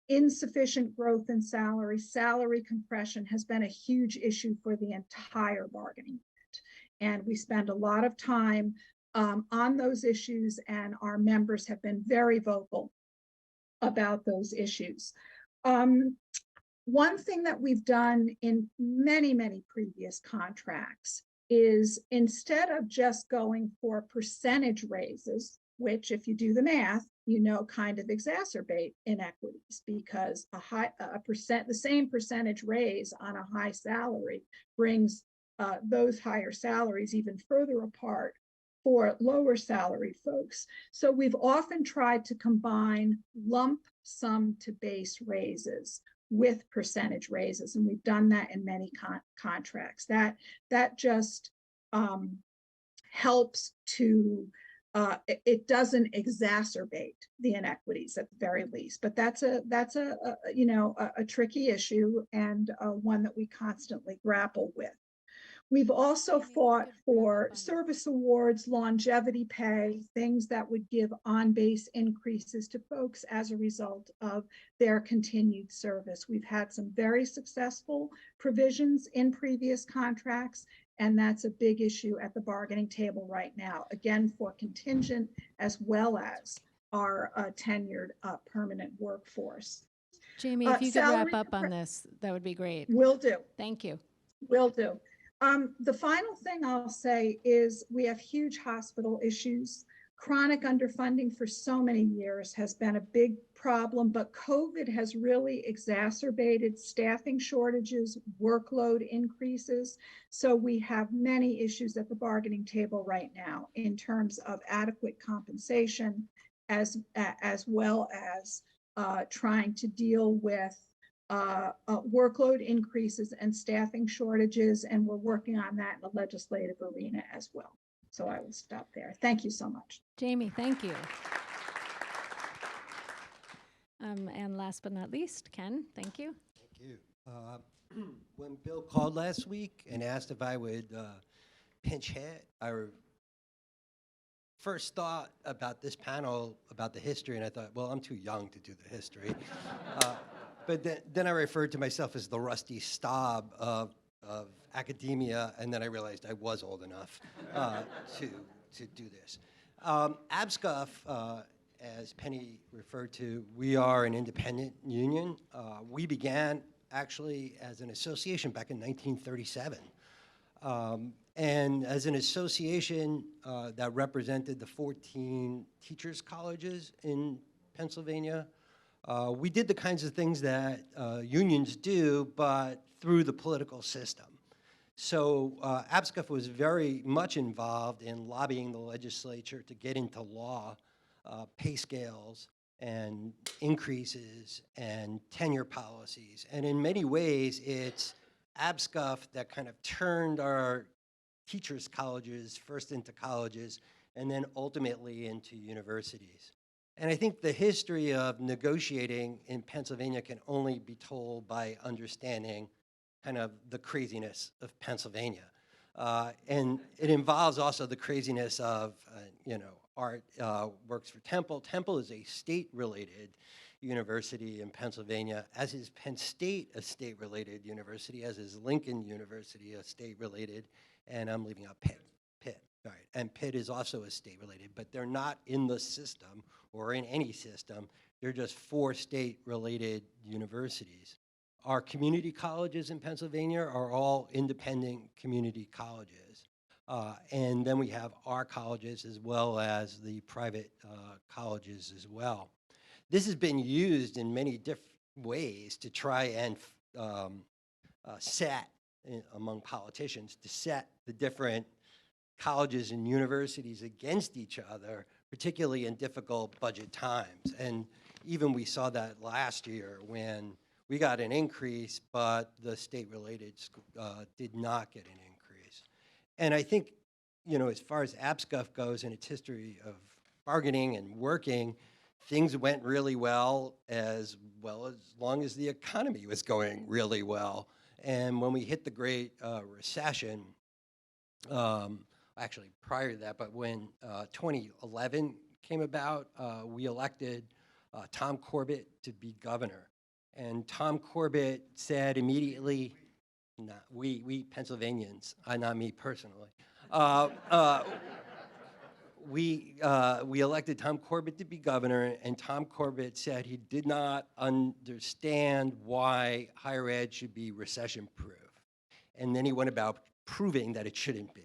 insufficient growth in salary compression has been a huge issue for the entire bargaining unit. And we spend a lot of time on those issues, and our members have been very vocal about those issues. One thing that we've done in many, many previous contracts is, instead of just going for percentage raises, which, if you do the math, you know, kind of exacerbate inequities, because the same percentage raise on a high salary brings those higher salaries even further apart for lower salary folks. So we've often tried to combine lump sum to base raises with percentage raises, and we've done that in many contracts. That just helps to it doesn't exacerbate the inequities at the very least, but that's a you know, a tricky issue, and one that we constantly grapple with. We've also fought for service awards, longevity pay, things that would give on-base increases to folks as a result of their continued service. We've had some very successful provisions in previous contracts, and that's a big issue at the bargaining table right now, again, for contingent as well as our tenured permanent workforce. Jamie, if you could wrap Salary up on this, that would be great. Will do. Thank you. Will do. The final thing I'll say is we have huge hospital issues. Chronic underfunding for so many years has been a big problem, but COVID has really exacerbated staffing shortages, workload increases. So we have many issues at the bargaining table right now in terms of adequate compensation, as well as trying to deal with workload increases and staffing shortages, and we're working on that in the legislative arena as well. So I will stop there. Thank you so much. Jamie, thank you. And last but not least, Ken, thank you. Thank you. When Bill called last week and asked if I would pinch hit, I first thought about this panel, about the history, and I thought, well, I'm too young to do the history. But then I referred to myself as the Rusty Staub of academia, and then I realized I was old enough to do this. ABSCUF, as Penny referred to, we are an independent union. We began actually as an association back in 1937. And as an association that represented the 14 teachers' colleges in Pennsylvania, we did the kinds of things that unions do, but through the political system. So ABSCUF was very much involved in lobbying the legislature to get into law pay scales and increases and tenure policies. And in many ways, it's ABSCUF that kind of turned our teachers' colleges first into colleges and then ultimately into universities. And I think the history of negotiating in Pennsylvania can only be told by understanding kind of the craziness of Pennsylvania. And it involves also the craziness of, Art works for Temple. Temple is a state-related university in Pennsylvania, as is Penn State a state-related university, as is Lincoln University a state-related, and I'm leaving out Pitt. Right, and Pitt is also a state-related, but they're not in the system or in any system. They're just 4 state-related universities. Our community colleges in Pennsylvania are all independent community colleges. And then we have our colleges as well as the private colleges as well. This has been used in many different ways to try and set, among politicians, to set the different colleges and universities against each other, particularly in difficult budget times. And even we saw that last year when we got an increase, but the state-related did not get an increase. And I think, as far as APSCUF goes in its history of bargaining and working, things went really well as long as the economy was going really well. And when we hit the Great Recession, actually prior to that, but when 2011 came about, we elected Tom Corbett to be governor. And Tom Corbett said immediately, we Pennsylvanians, not me personally, we elected Tom Corbett to be governor, and Tom Corbett said he did not understand why higher ed should be recession-proof. And then he went about proving that it shouldn't be.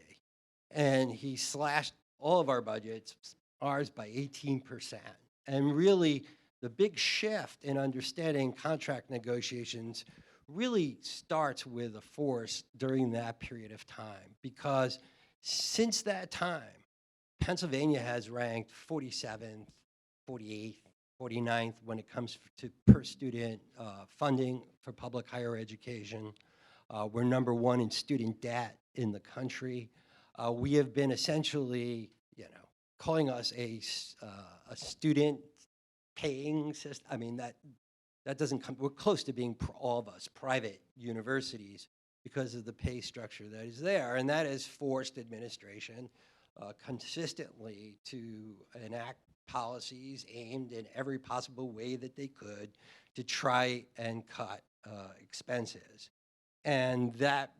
And he slashed all of our budgets, ours by 18%. And really, the big shift in understanding contract negotiations really starts with a force during that period of time, because since that time, Pennsylvania has ranked 47th, 48th, 49th when it comes to per student funding for public higher education. We're #1 in student debt in the country. We have been essentially, calling us a student paying system. I mean, that doesn't come, we're close to being, all of us, private universities because of the pay structure that is there. And that has forced administration consistently to enact policies aimed in every possible way that they could to try and cut expenses. And that,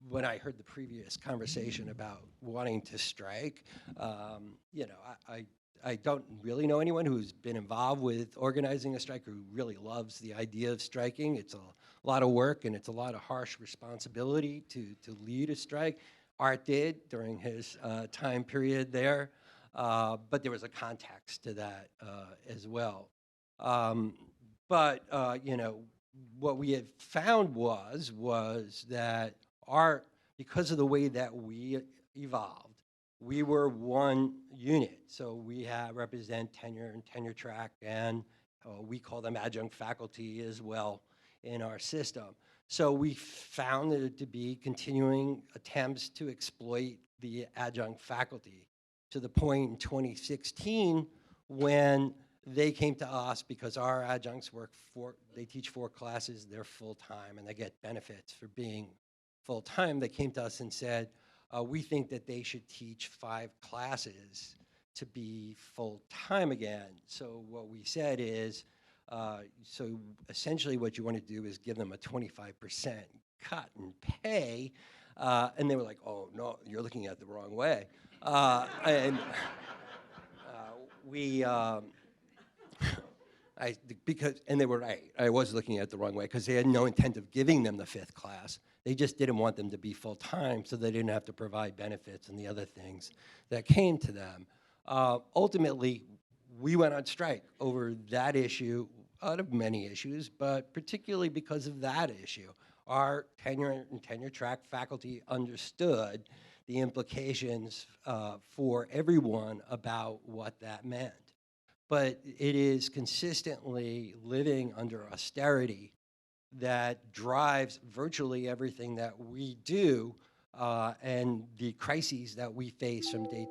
when I heard the previous conversation about wanting to strike, I don't really know anyone who's been involved with organizing a strike who really loves the idea of striking. It's a lot of work and it's a lot of harsh responsibility to lead a strike. Art did during his time period there, but there was a context to that as well. What we had found was that because of the way that we evolved, we were one unit. So we represent tenure and tenure track, and we call them adjunct faculty as well in our system. So we found there to be continuing attempts to exploit the adjunct faculty to the point in 2016 when they came to us because our adjuncts they teach 4 classes, they're full-time, and they get benefits for being full-time. They came to us and said, we think that they should teach 5 classes to be full-time again. So what we said is, so essentially what you want to do is give them a 25% cut in pay. And they were like, oh, no, you're looking at it the wrong way. And they were right. I was looking at it the wrong way because they had no intent of giving them the 5th class. They just didn't want them to be full-time so they didn't have to provide benefits and the other things that came to them. Ultimately, we went on strike over that issue, out of many issues, but particularly because of that issue. Our tenure and tenure track faculty understood the implications for everyone about what that meant. But it is consistently living under austerity that drives virtually everything that we do and the crises that we face from day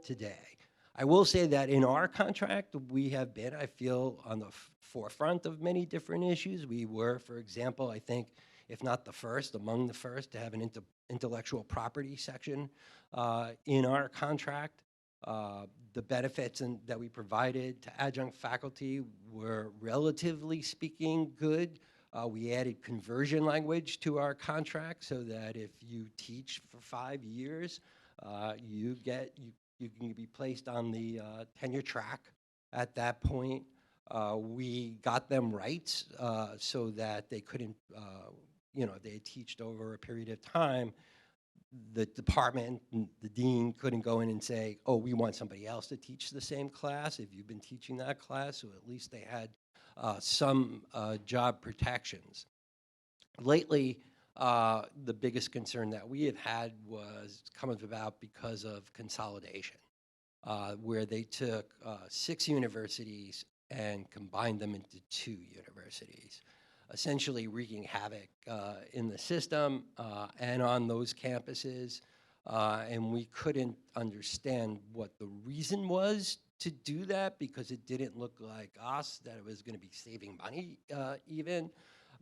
to day. I will say that in our contract, we have been, I feel, on the forefront of many different issues. We were, for example, I think, if not the first, among the first to have an intellectual property section in our contract. The benefits that we provided to adjunct faculty were, relatively speaking, good. We added conversion language to our contract so that if you teach for 5 years, you can be placed on the tenure track at that point. We got them rights so that they couldn't, they had taught over a period of time. The department, the dean couldn't go in and say, oh, we want somebody else to teach the same class if you've been teaching that class. So at least they had some job protections. Lately, the biggest concern that we have had was coming about because of consolidation, where they took 6 universities and combined them into 2 universities, essentially wreaking havoc in the system and on those campuses. And we couldn't understand what the reason was to do that, because it didn't look like us that it was going to be saving money even.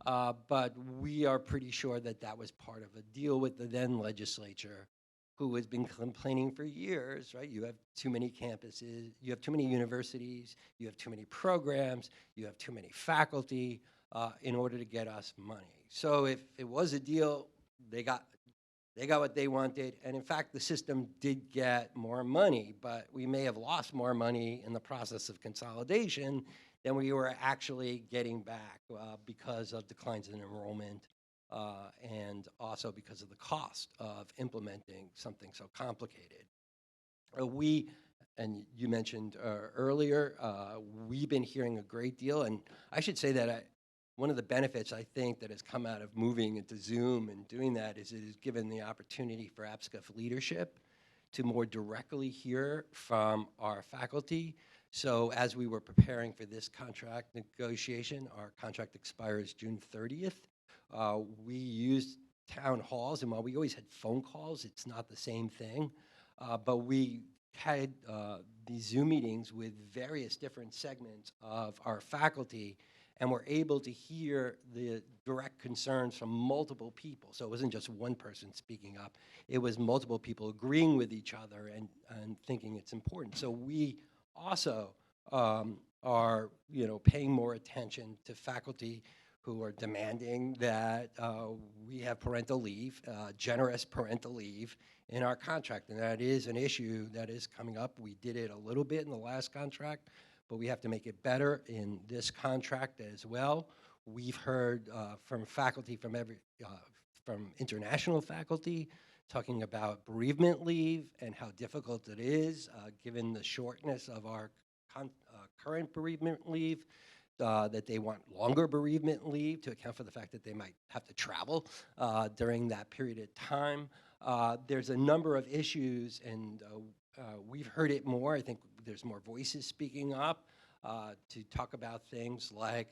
But we are pretty sure that that was part of a deal with the then legislature, who has been complaining for years, right? You have too many campuses, you have too many universities, you have too many programs, you have too many faculty in order to get us money. So if it was a deal, they got what they wanted, and in fact, the system did get more money, but we may have lost more money in the process of consolidation than we were actually getting back because of declines in enrollment and also because of the cost of implementing something so complicated. And you mentioned earlier, we've been hearing a great deal, and I should say that one of the benefits I think that has come out of moving into Zoom and doing that is it has given the opportunity for APSCA leadership to more directly hear from our faculty. So as we were preparing for this contract negotiation, our contract expires June 30th. We used town halls, and while we always had phone calls, it's not the same thing. But we had these Zoom meetings with various different segments of our faculty, and were able to hear the direct concerns from multiple people. So it wasn't just one person speaking up. It was multiple people agreeing with each other and thinking it's important. So we also are paying more attention to faculty who are demanding that we have parental leave, generous parental leave in our contract. And that is an issue that is coming up. We did it a little bit in the last contract, but we have to make it better in this contract as well. We've heard from faculty from international faculty talking about bereavement leave and how difficult it is given the shortness of our current bereavement leave, that they want longer bereavement leave to account for the fact that they might have to travel during that period of time. There's a number of issues, and we've heard it more. I think there's more voices speaking up to talk about things like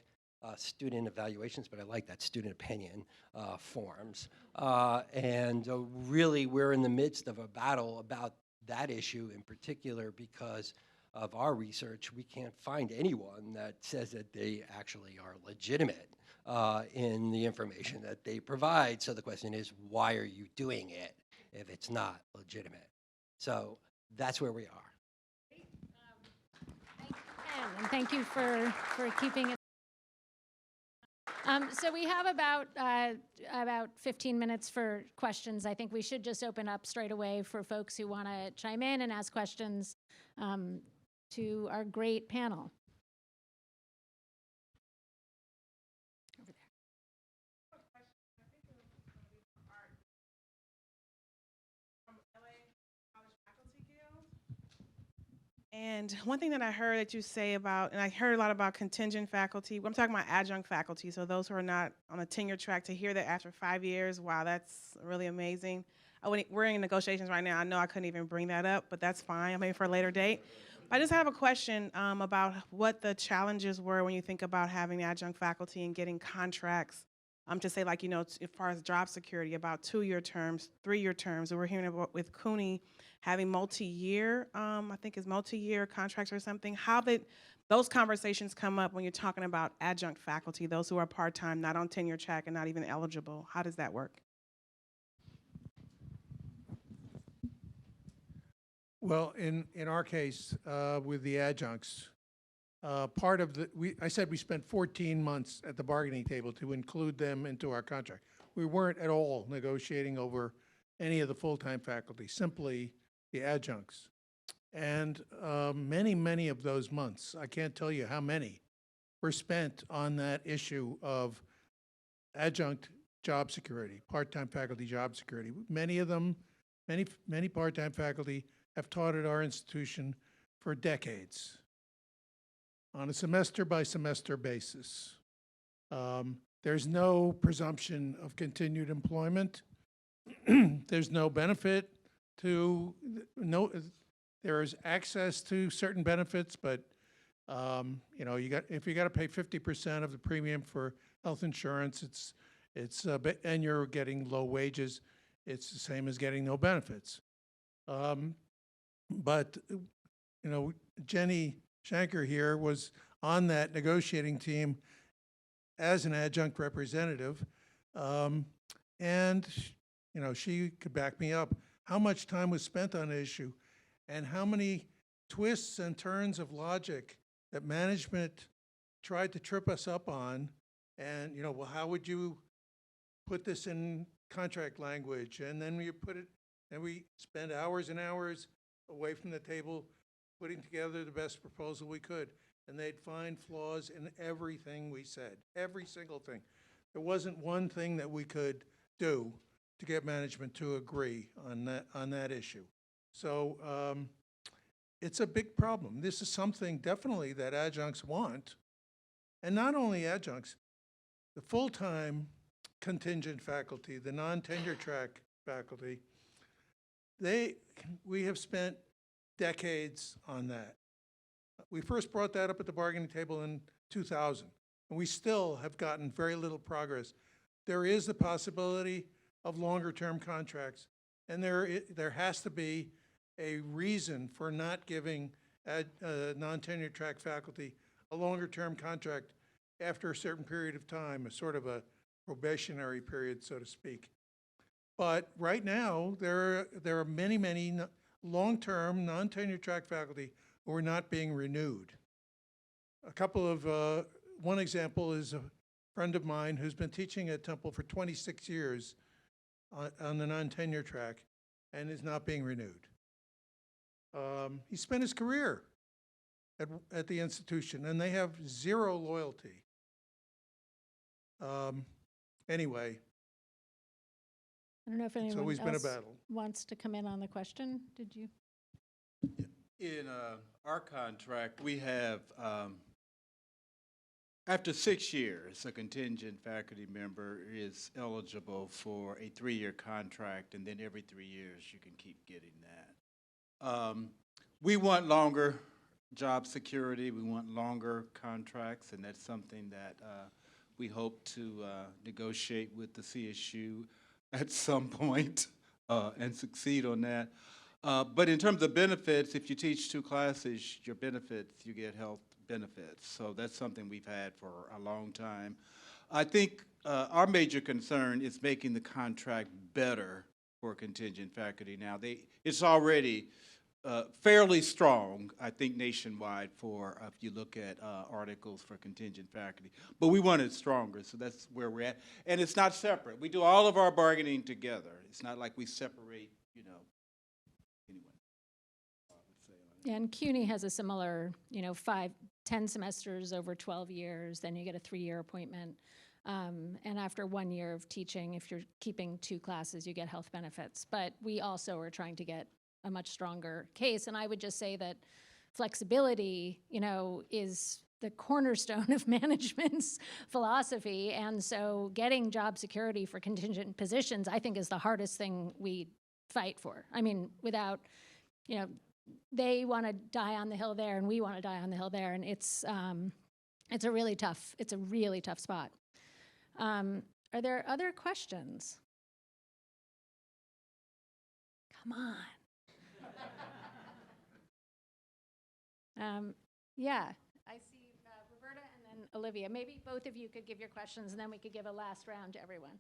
student evaluations, but I like that student opinion forms. And really, we're in the midst of a battle about that issue in particular because of our research. We can't find anyone that says that they actually are legitimate in the information that they provide. So the question is, why are you doing it if it's not legitimate? So that's where we are. And thank you for keeping it. So we have about 15 minutes for questions. I think we should just open up straight away for folks who want to chime in and ask questions to our great panel. Over there. And one thing that I heard that you say about, and I heard a lot about contingent faculty. I'm talking about adjunct faculty, so those who are not on a tenure track, to hear that after 5 years, wow, that's really amazing. We're in negotiations right now. I know I couldn't even bring that up, but that's fine. I'm maybe for a later date. I just have a question about what the challenges were when you think about having adjunct faculty and getting contracts to say, like, as far as job security, about 2-year terms, 3-year terms. And we're hearing about with CUNY having multi-year, I think it's multi-year contracts or something. How did those conversations come up when you're talking about adjunct faculty, those who are part-time, not on tenure track, and not even eligible? How does that work? Well, in our case, with the adjuncts, part of I said we spent 14 months at the bargaining table to include them into our contract. We weren't at all negotiating over any of the full-time faculty, simply the adjuncts. And many of those months, I can't tell you how many, were spent on that issue of adjunct job security, part-time faculty job security. Many of them, many part-time faculty have taught at our institution for decades on a semester-by-semester basis. There's no presumption of continued employment. There's no benefit to, there is access to certain benefits, but if you got to pay 50% of the premium for health insurance, and you're getting low wages, it's the same as getting no benefits. But Jenny Shanker here was on that negotiating team as an adjunct representative, and she could back me up. How much time was spent on the issue, and how many twists and turns of logic that management tried to trip us up on, and well, how would you put this in contract language? And then we spend hours and hours away from the table putting together the best proposal we could, and they'd find flaws in everything we said, every single thing. There wasn't one thing that we could do to get management to agree on that issue. So it's a big problem. This is something definitely that adjuncts want, and not only adjuncts, the full-time contingent faculty, the non-tenure track faculty, we have spent decades on that. We first brought that up at the bargaining table in 2000, and we still have gotten very little progress. There is the possibility of longer-term contracts, and there has to be a reason for not giving non-tenure track faculty a longer-term contract after a certain period of time, a sort of a probationary period, so to speak. But right now, there are many long-term, non-tenure track faculty who are not being renewed. One example is a friend of mine who's been teaching at Temple for 26 years on the non-tenure track and is not being renewed. He spent his career at the institution, and they have zero loyalty. Anyway, I don't know if it's anyone always been a else battle. wants to come in on the question. Did you? In our contract, we have, after 6 years, a contingent faculty member is eligible for a 3-year contract, and then every 3 years you can keep getting that. We want longer job security. We want longer contracts, and that's something that we hope to negotiate with the CSU at some point and succeed on that. But in terms of benefits, if you teach 2 classes, your benefits, you get health benefits. So that's something we've had for a long time. I think our major concern is making the contract better for contingent faculty. Now, it's already fairly strong, I think, nationwide for, if you look at articles for contingent faculty. But we want it stronger, so that's where we're at. And it's not separate. We do all of our bargaining together. It's not like we separate, anyway. I would say on it. And CUNY has a similar, 10 semesters over 12 years, then you get a 3-year appointment. And after 1 year of teaching, if you're keeping 2 classes, you get health benefits. But we also are trying to get a much stronger case. And I would just say that flexibility, is the cornerstone of management's philosophy. And so getting job security for contingent positions, I think, is the hardest thing we fight for. I mean, without, they want to die on the hill there and we want to die on the hill there. And it's a really tough spot. Are there other questions? Come on. Yeah, I see Roberta and then Olivia. Maybe both of you could give your questions, and then we could give a last round to everyone.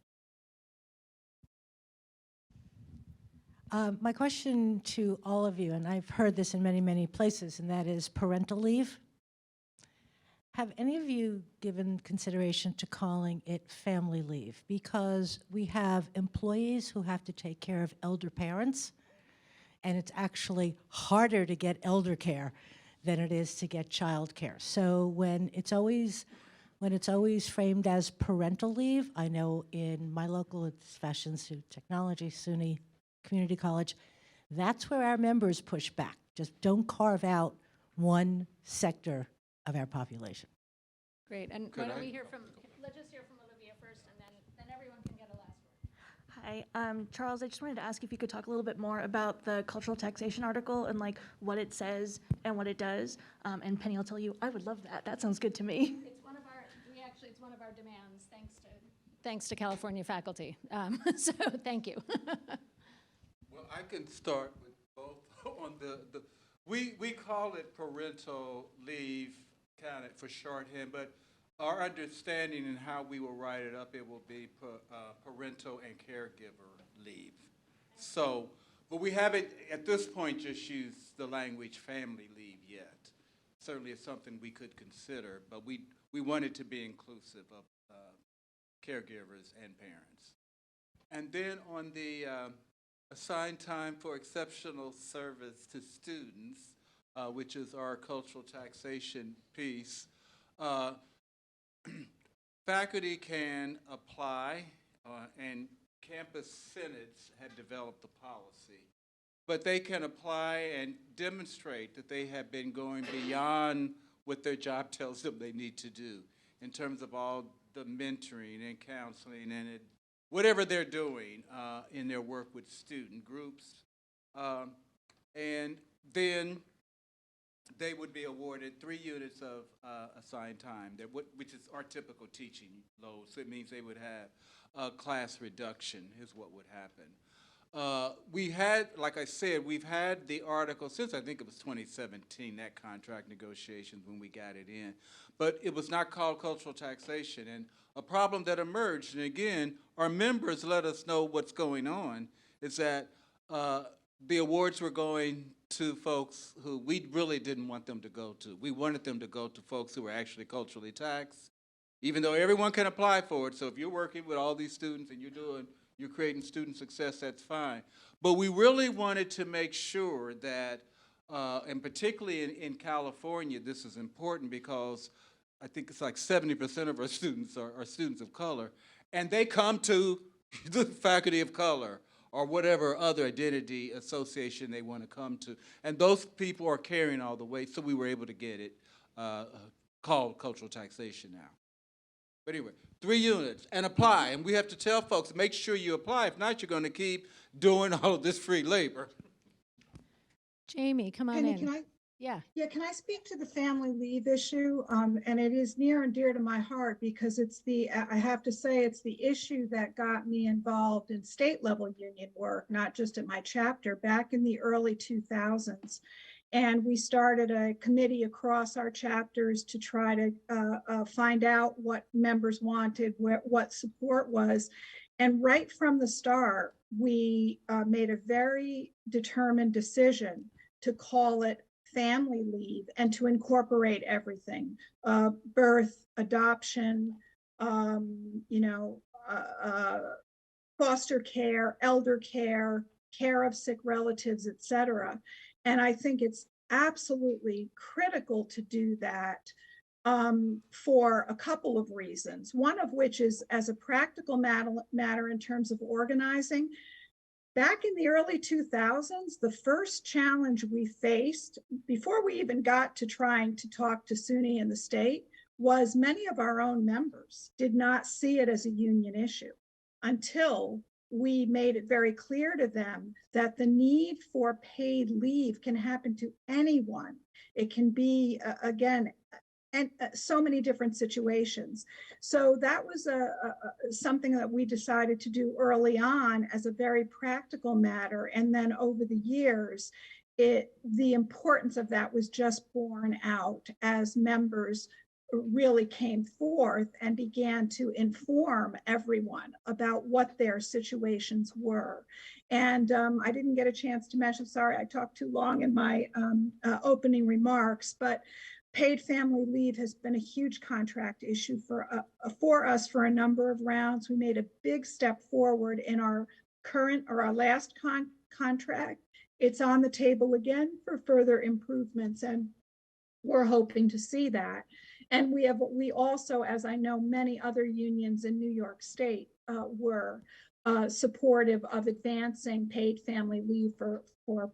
My question to all of you, and I've heard this in many, many places, and that is parental leave. Have any of you given consideration to calling it family leave? Because we have employees who have to take care of elder parents, and it's actually harder to get elder care than it is to get child care. So when it's always framed as parental leave, I know in my local, it's Fashion Institute of Technology, SUNY Community College, that's where our members push back. Just don't carve out one sector of our population. Great, and Could why don't I- we hear from, let's just hear from Olivia first, and then everyone can get a last word. Hi, Charles, I just wanted to ask if you could talk a little bit more about the cultural taxation article and like what it says and what it does. And Penny, I'll tell you, I would love that. That sounds good to me. It's one of our, it's one of our demands, thanks to California faculty. So thank you. Well, I can start with both on we call it parental leave kind of for shorthand, but our understanding and how we will write it up, it will be parental and caregiver leave. So, but we haven't, at this point, just used the language family leave yet. Certainly it's something we could consider, but we wanted to be inclusive of caregivers and parents. And then on the assigned time for exceptional service to students, which is our cultural taxation piece, faculty can apply, and campus senates have developed a policy, but they can apply and demonstrate that they have been going beyond what their job tells them they need to do in terms of all the mentoring and counseling and whatever they're doing in their work with student groups. And then they would be awarded 3 units of assigned time, which is our typical teaching load. So it means they would have a class reduction is what would happen. We had, like I said, we've had the article since I think it was 2017, that contract negotiations when we got it in. But it was not called cultural taxation. And a problem that emerged, and again, our members let us know what's going on, is that the awards were going to folks who we really didn't want them to go to. We wanted them to go to folks who were actually culturally taxed, even though everyone can apply for it. So if you're working with all these students and you're creating student success, that's fine. But we really wanted to make sure that, and particularly in California, this is important because I think it's like 70% of our students are students of color, and they come to the faculty of color or whatever other identity association they want to come to. And those people are carrying all the weight, so we were able to get it called cultural taxation now. But anyway, 3 units, and apply. And we have to tell folks, make sure you apply. If not, you're going to keep doing all of this free labor. Jamie, come on Penny, in. can I? Yeah. Yeah, can I speak to the family leave issue? And it is near and dear to my heart because it's I have to say, it's the issue that got me involved in state level union work, not just at my chapter, back in the early 2000s. And we started a committee across our chapters to try to find out what members wanted, what support was. And right from the start, we made a very determined decision to call it family leave and to incorporate everything, birth, adoption, foster care, elder care, care of sick relatives, et cetera. And I think it's absolutely critical to do that for a couple of reasons. One of which is as a practical matter in terms of organizing. Back in the early 2000s, the first challenge we faced, before we even got to trying to talk to SUNY in the state, was many of our own members did not see it as a union issue until we made it very clear to them that the need for paid leave can happen to anyone. It can be, again, and so many different situations. So that was something that we decided to do early on as a very practical matter. And then over the years, the importance of that was just borne out as members really came forth and began to inform everyone about what their situations were. And I didn't get a chance to mention, sorry, I talked too long in my opening remarks, but paid family leave has been a huge contract issue for us for a number of rounds. We made a big step forward in our current or our last contract. It's on the table again for further improvements, and we're hoping to see that. And we also, as I know, many other unions in New York State were supportive of advancing paid family leave for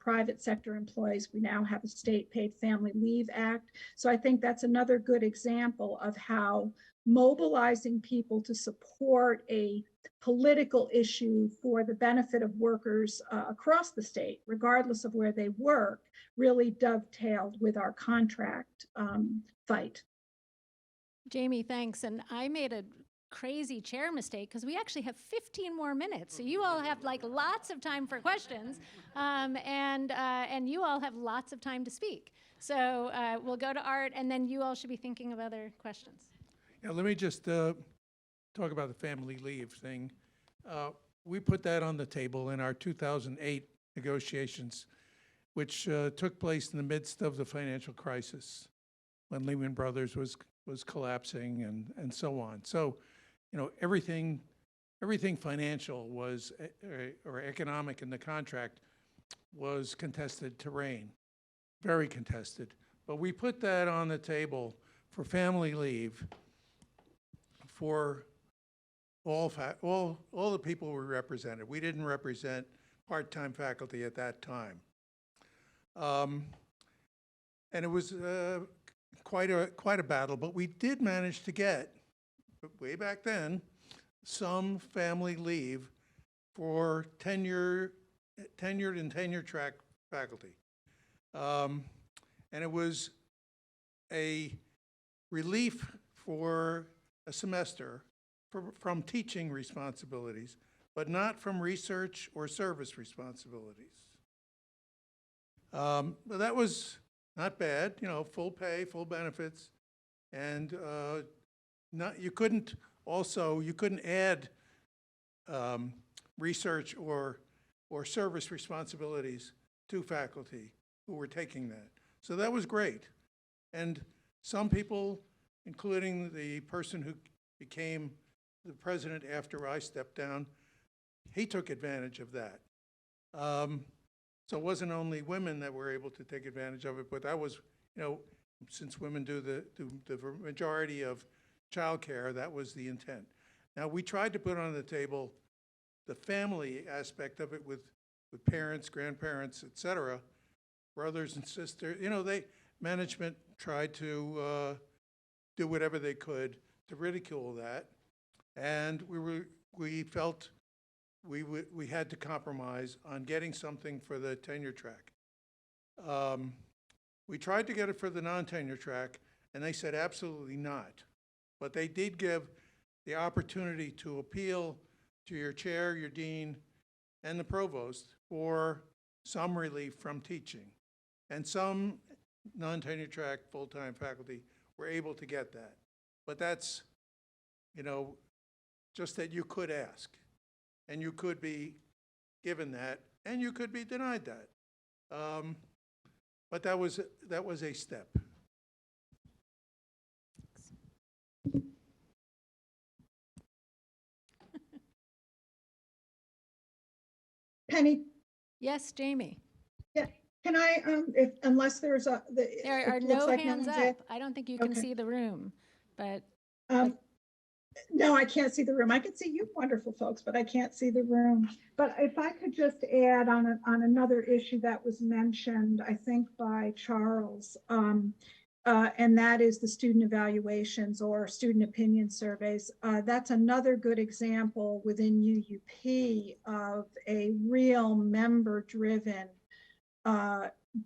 private sector employees. We now have a state paid family leave act. So I think that's another good example of how mobilizing people to support a political issue for the benefit of workers across the state, regardless of where they work, really dovetailed with our contract fight. Jamie, thanks. And I made a crazy chair mistake because we actually have 15 more minutes. So you all have like lots of time for questions, and you all have lots of time to speak. So we'll go to Art, and then you all should be thinking of other questions. Yeah, let me just talk about the family leave thing. We put that on the table in our 2008 negotiations, which took place in the midst of the financial crisis when Lehman Brothers was collapsing and so on. So, you know, everything financial was or economic in the contract was contested terrain, very contested. But we put that on the table for family leave for all the people we represented. We didn't represent part-time faculty at that time, and it was quite a battle. But we did manage to get, way back then, some family leave for tenured and tenure-track faculty, and it was a relief for a semester from teaching responsibilities, but not from research or service responsibilities. But that was not bad, you know, full pay, full benefits, and you couldn't add research or service responsibilities to faculty who were taking that. So that was great. And some people, including the person who became the president after I stepped down, he took advantage of that. So it wasn't only women that were able to take advantage of it, but that was, you know, since women do the majority of childcare, that was the intent. Now, we tried to put on the table the family aspect of it with parents, grandparents, et cetera, brothers and sisters. You know, management tried to do whatever they could to ridicule that, and we felt we had to compromise on getting something for the tenure track. We tried to get it for the non-tenure track, and they said absolutely not. But they did give the opportunity to appeal to your chair, your dean, and the provost for some relief from teaching. And some non-tenure track full-time faculty were able to get that. But that's, you know, just that you could ask, and you could be given that, and you could be denied that. But that was a step. Penny, Yes, Jamie. yeah, can I, unless there's There are it looks no like hands one's up. I don't think you can Okay. see the room, but No, I can't see the room. I can see you wonderful folks, but I can't see the room. But if I could just add on another issue that was mentioned, I think by Charles, and that is the student evaluations or student opinion surveys. That's another good example within UUP of a real member-driven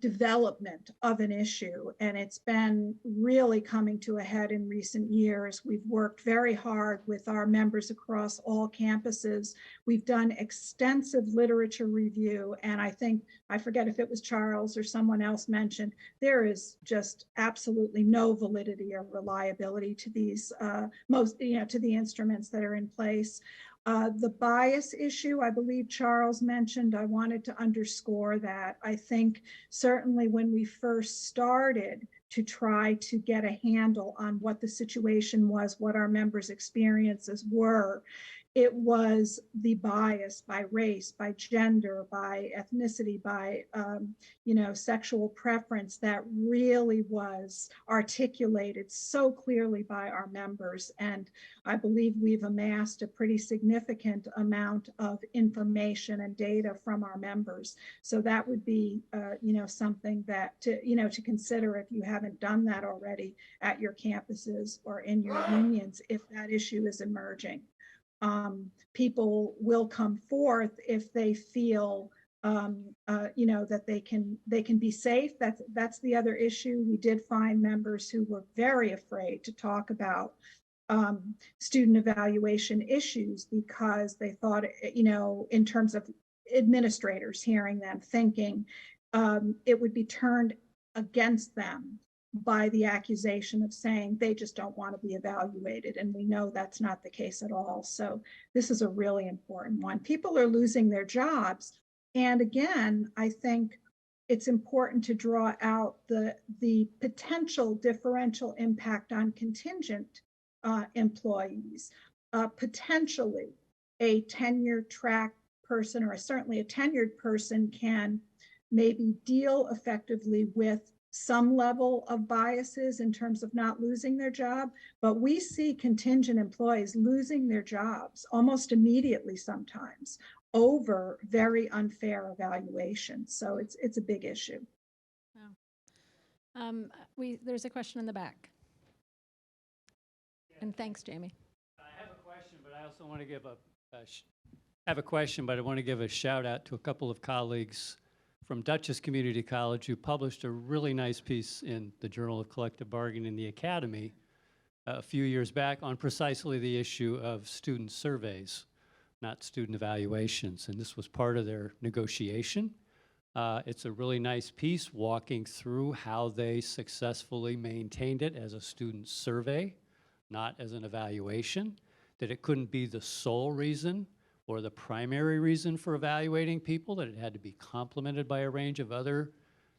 development of an issue, and it's been really coming to a head in recent years. We've worked very hard with our members across all campuses. We've done extensive literature review, and I forget if it was Charles or someone else mentioned, there is just absolutely no validity or reliability to these to the instruments that are in place. The bias issue, I believe Charles mentioned, I wanted to underscore that. I think certainly when we first started to try to get a handle on what the situation was, what our members' experiences were, it was the bias by race, by gender, by ethnicity, by sexual preference that really was articulated so clearly by our members. And I believe we've amassed a pretty significant amount of information and data from our members. So that would be something that to consider if you haven't done that already at your campuses or in your unions, if that issue is emerging. People will come forth if they feel that they can be safe. That's the other issue. We did find members who were very afraid to talk about student evaluation issues because they thought, in terms of administrators hearing them, thinking it would be turned against them by the accusation of saying they just don't want to be evaluated. And we know that's not the case at all. So this is a really important one. People are losing their jobs. And again, I think it's important to draw out the potential differential impact on contingent employees. Potentially a tenure track person, or certainly a tenured person, can maybe deal effectively with some level of biases in terms of not losing their job, but we see contingent employees losing their jobs almost immediately sometimes over very unfair evaluation. So it's a big issue. Wow. There's a question in the back. And thanks, Jamie. I have a question, but I also want to give I want to give a shout out to a couple of colleagues from Dutchess Community College who published a really nice piece in the Journal of Collective Bargaining in the Academy a few years back on precisely the issue of student surveys, not student evaluations. And this was part of their negotiation. It's a really nice piece walking through how they successfully maintained it as a student survey, not as an evaluation, that it couldn't be the sole reason or the primary reason for evaluating people, that it had to be complemented by a range of other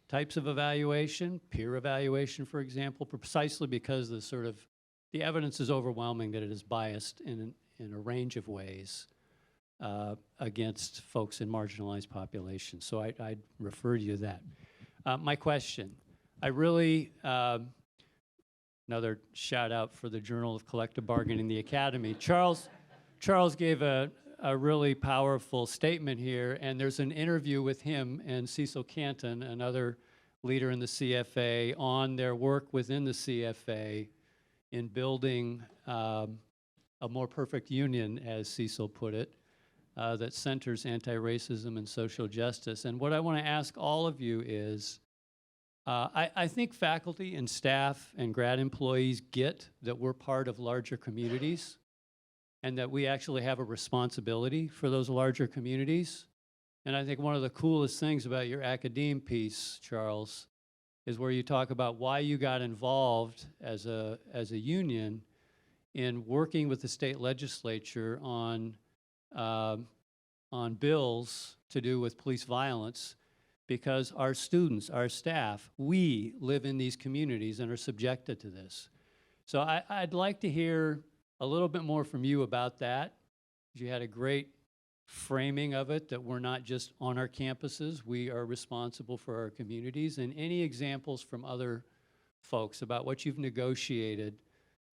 types of evaluation, peer evaluation, for example, precisely because the evidence is overwhelming that it is biased in a range of ways against folks in marginalized populations. So I'd refer you to that. My question, I really, another shout out for the Journal of Collective Bargaining, the Academy. Charles gave a really powerful statement here, and there's an interview with him and Cecil Canton, another leader in the CFA, on their work within the CFA in building a more perfect union, as Cecil put it, that centers anti-racism and social justice. And what I want to ask all of you is, I think faculty and staff and grad employees get that we're part of larger communities and that we actually have a responsibility for those larger communities. And I think one of the coolest things about your academe piece, Charles, is where you talk about why you got involved as a union in working with the state legislature on bills to do with police violence, because our students, our staff, we live in these communities and are subjected to this. So I'd like to hear a little bit more from you about that. You had a great framing of it, that we're not just on our campuses, we are responsible for our communities. And any examples from other folks about what you've negotiated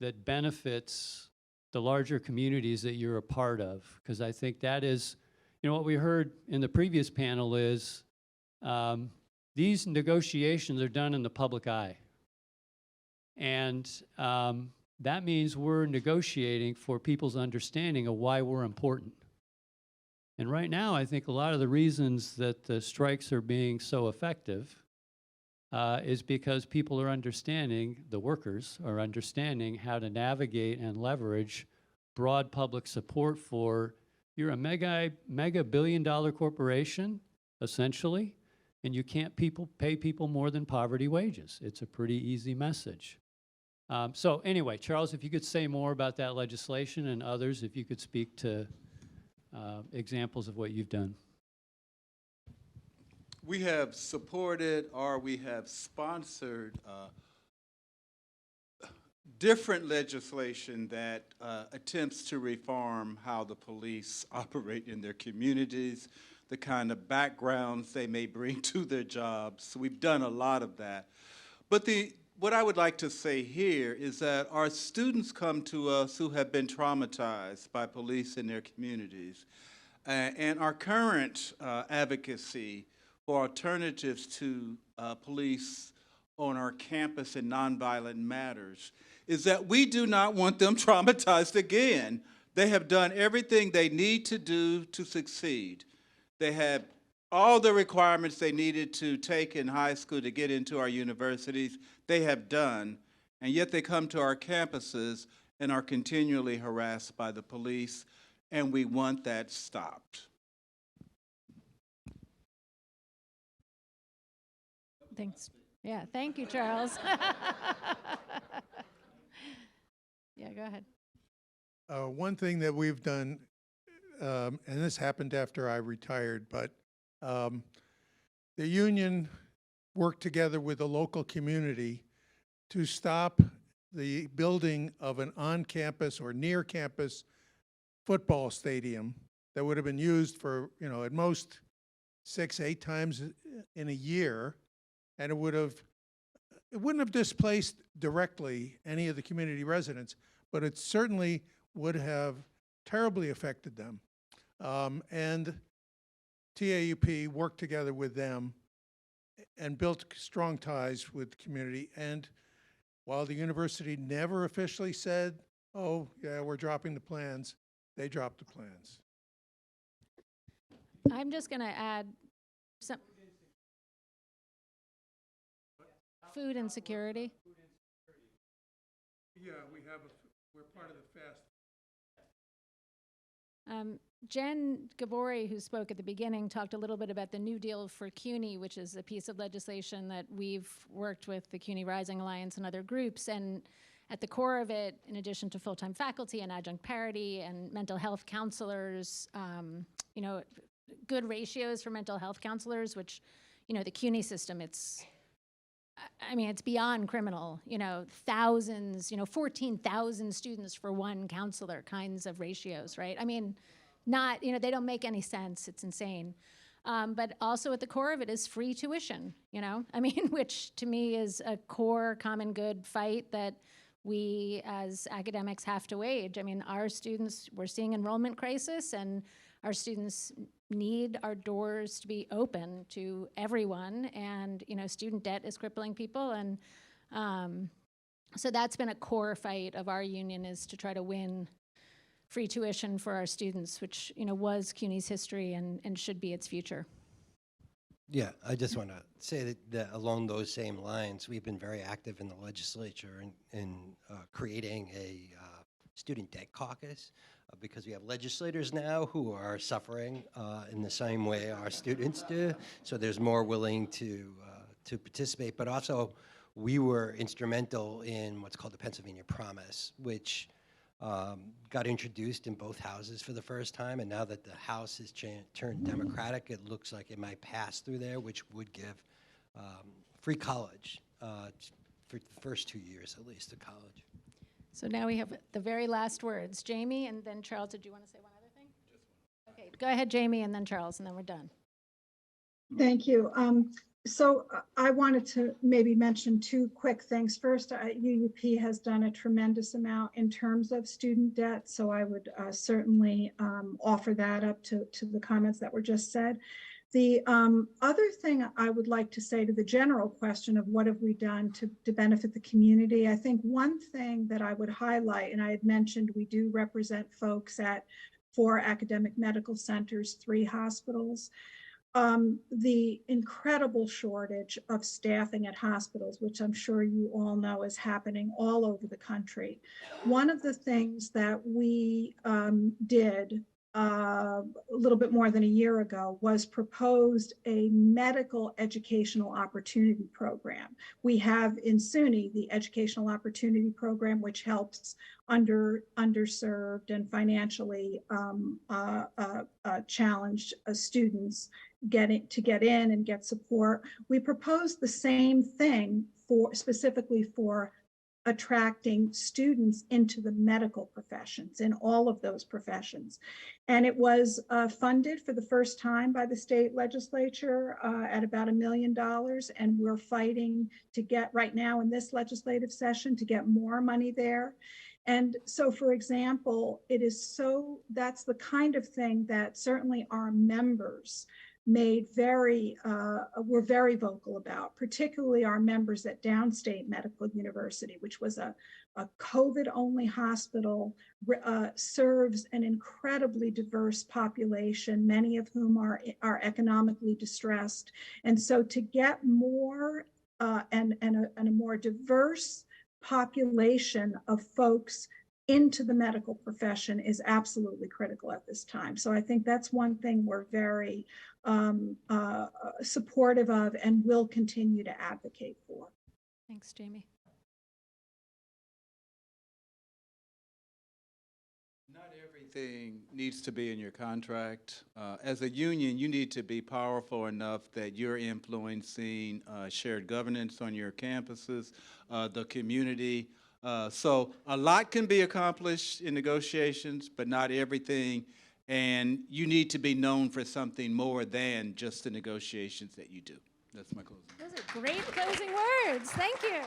that benefits the larger communities that you're a part of? Because I think that is, what we heard in the previous panel is these negotiations are done in the public eye. And that means we're negotiating for people's understanding of why we're important. And right now, I think a lot of the reasons that the strikes are being so effective is because people are understanding, the workers are understanding how to navigate and leverage broad public support for, you're a mega billion-dollar corporation, essentially, and you can't pay people more than poverty wages. It's a pretty easy message. So anyway, Charles, if you could say more about that legislation, and others, if you could speak to examples of what you've done. We have supported or we have sponsored different legislation that attempts to reform how the police operate in their communities, the kind of backgrounds they may bring to their jobs. So we've done a lot of that. But what I would like to say here is that our students come to us who have been traumatized by police in their communities. And our current advocacy for alternatives to police on our campus in nonviolent matters is that we do not want them traumatized again. They have done everything they need to do to succeed. They have all the requirements they needed to take in high school to get into our universities, they have done, and yet they come to our campuses and are continually harassed by the police, and we want that stopped. Thanks. Yeah, thank you, Charles. Yeah, go ahead. One thing that we've done, and this happened after I retired, but the union worked together with the local community to stop the building of an on-campus or near-campus football stadium that would have been used for, at most 6-8 times in a year, and it wouldn't have displaced directly any of the community residents, but it certainly would have terribly affected them. And TAUP worked together with them and built strong ties with the community. And while the university never officially said, oh, yeah, we're dropping the plans, they dropped the plans. I'm just going to add some food insecurity. Yeah, we're part of the FAST. Jen Gabori, who spoke at the beginning, talked a little bit about the New Deal for CUNY, which is a piece of legislation that we've worked with the CUNY Rising Alliance and other groups. And at the core of it, in addition to full-time faculty and adjunct parity and mental health counselors, good ratios for mental health counselors, which, the CUNY system, it's beyond criminal, thousands, 14,000 students for one counselor kinds of ratios, right? They don't make any sense. It's insane. But also at the core of it is free tuition, which to me is a core common good fight that we as academics have to wage. Our students, we're seeing enrollment crisis, and our students need our doors to be open to everyone, and student debt is crippling people, and so that's been a core fight of our union, is to try to win free tuition for our students, which was CUNY's history and should be its future. Yeah, I just want to say that along those same lines, we've been very active in the legislature in creating a student debt caucus, because we have legislators now who are suffering in the same way our students do. So there's more willing to participate. But also, we were instrumental in what's called the Pennsylvania Promise, which got introduced in both houses for the first time. And now that the House has turned Democratic, it looks like it might pass through there, which would give free college for the first 2 years, at least, of college. So now we have the very last words. Jamie, and then Charles. Did you want to say one other thing? Okay, go ahead, Jamie, and then Charles, and then we're done. Thank you. So I wanted to maybe mention two quick things. First, UUP has done a tremendous amount in terms of student debt, so I would certainly offer that up to the comments that were just said. The other thing I would like to say to the general question of what have we done to benefit the community, I think one thing that I would highlight, and I had mentioned we do represent folks at 4 academic medical centers, 3 hospitals. The incredible shortage of staffing at hospitals, which I'm sure you all know is happening all over the country. One of the things that we did a little bit more than a year ago was proposed a medical educational opportunity program. We have in SUNY the Educational Opportunity Program, which helps underserved and financially challenged students get in and get support. We proposed the same thing specifically for attracting students into the medical professions, in all of those professions. And it was funded for the first time by the state legislature at about $1 million. And we're fighting to get, right now in this legislative session, to get more money there. And so, for example, that's the kind of thing that certainly our members were very vocal about, particularly our members at Downstate Medical University, which was a COVID-only hospital, serves an incredibly diverse population, many of whom are economically distressed. And so to get more and a more diverse population of folks into the medical profession is absolutely critical at this time. So I think that's one thing we're very supportive of and will continue to advocate for. Thanks, Jamie. Not everything needs to be in your contract. As a union, you need to be powerful enough that you're influencing shared governance on your campuses, the community. So a lot can be accomplished in negotiations, but not everything. And you need to be known for something more than just the negotiations that you do. That's my closing. Those are great closing words. Thank you.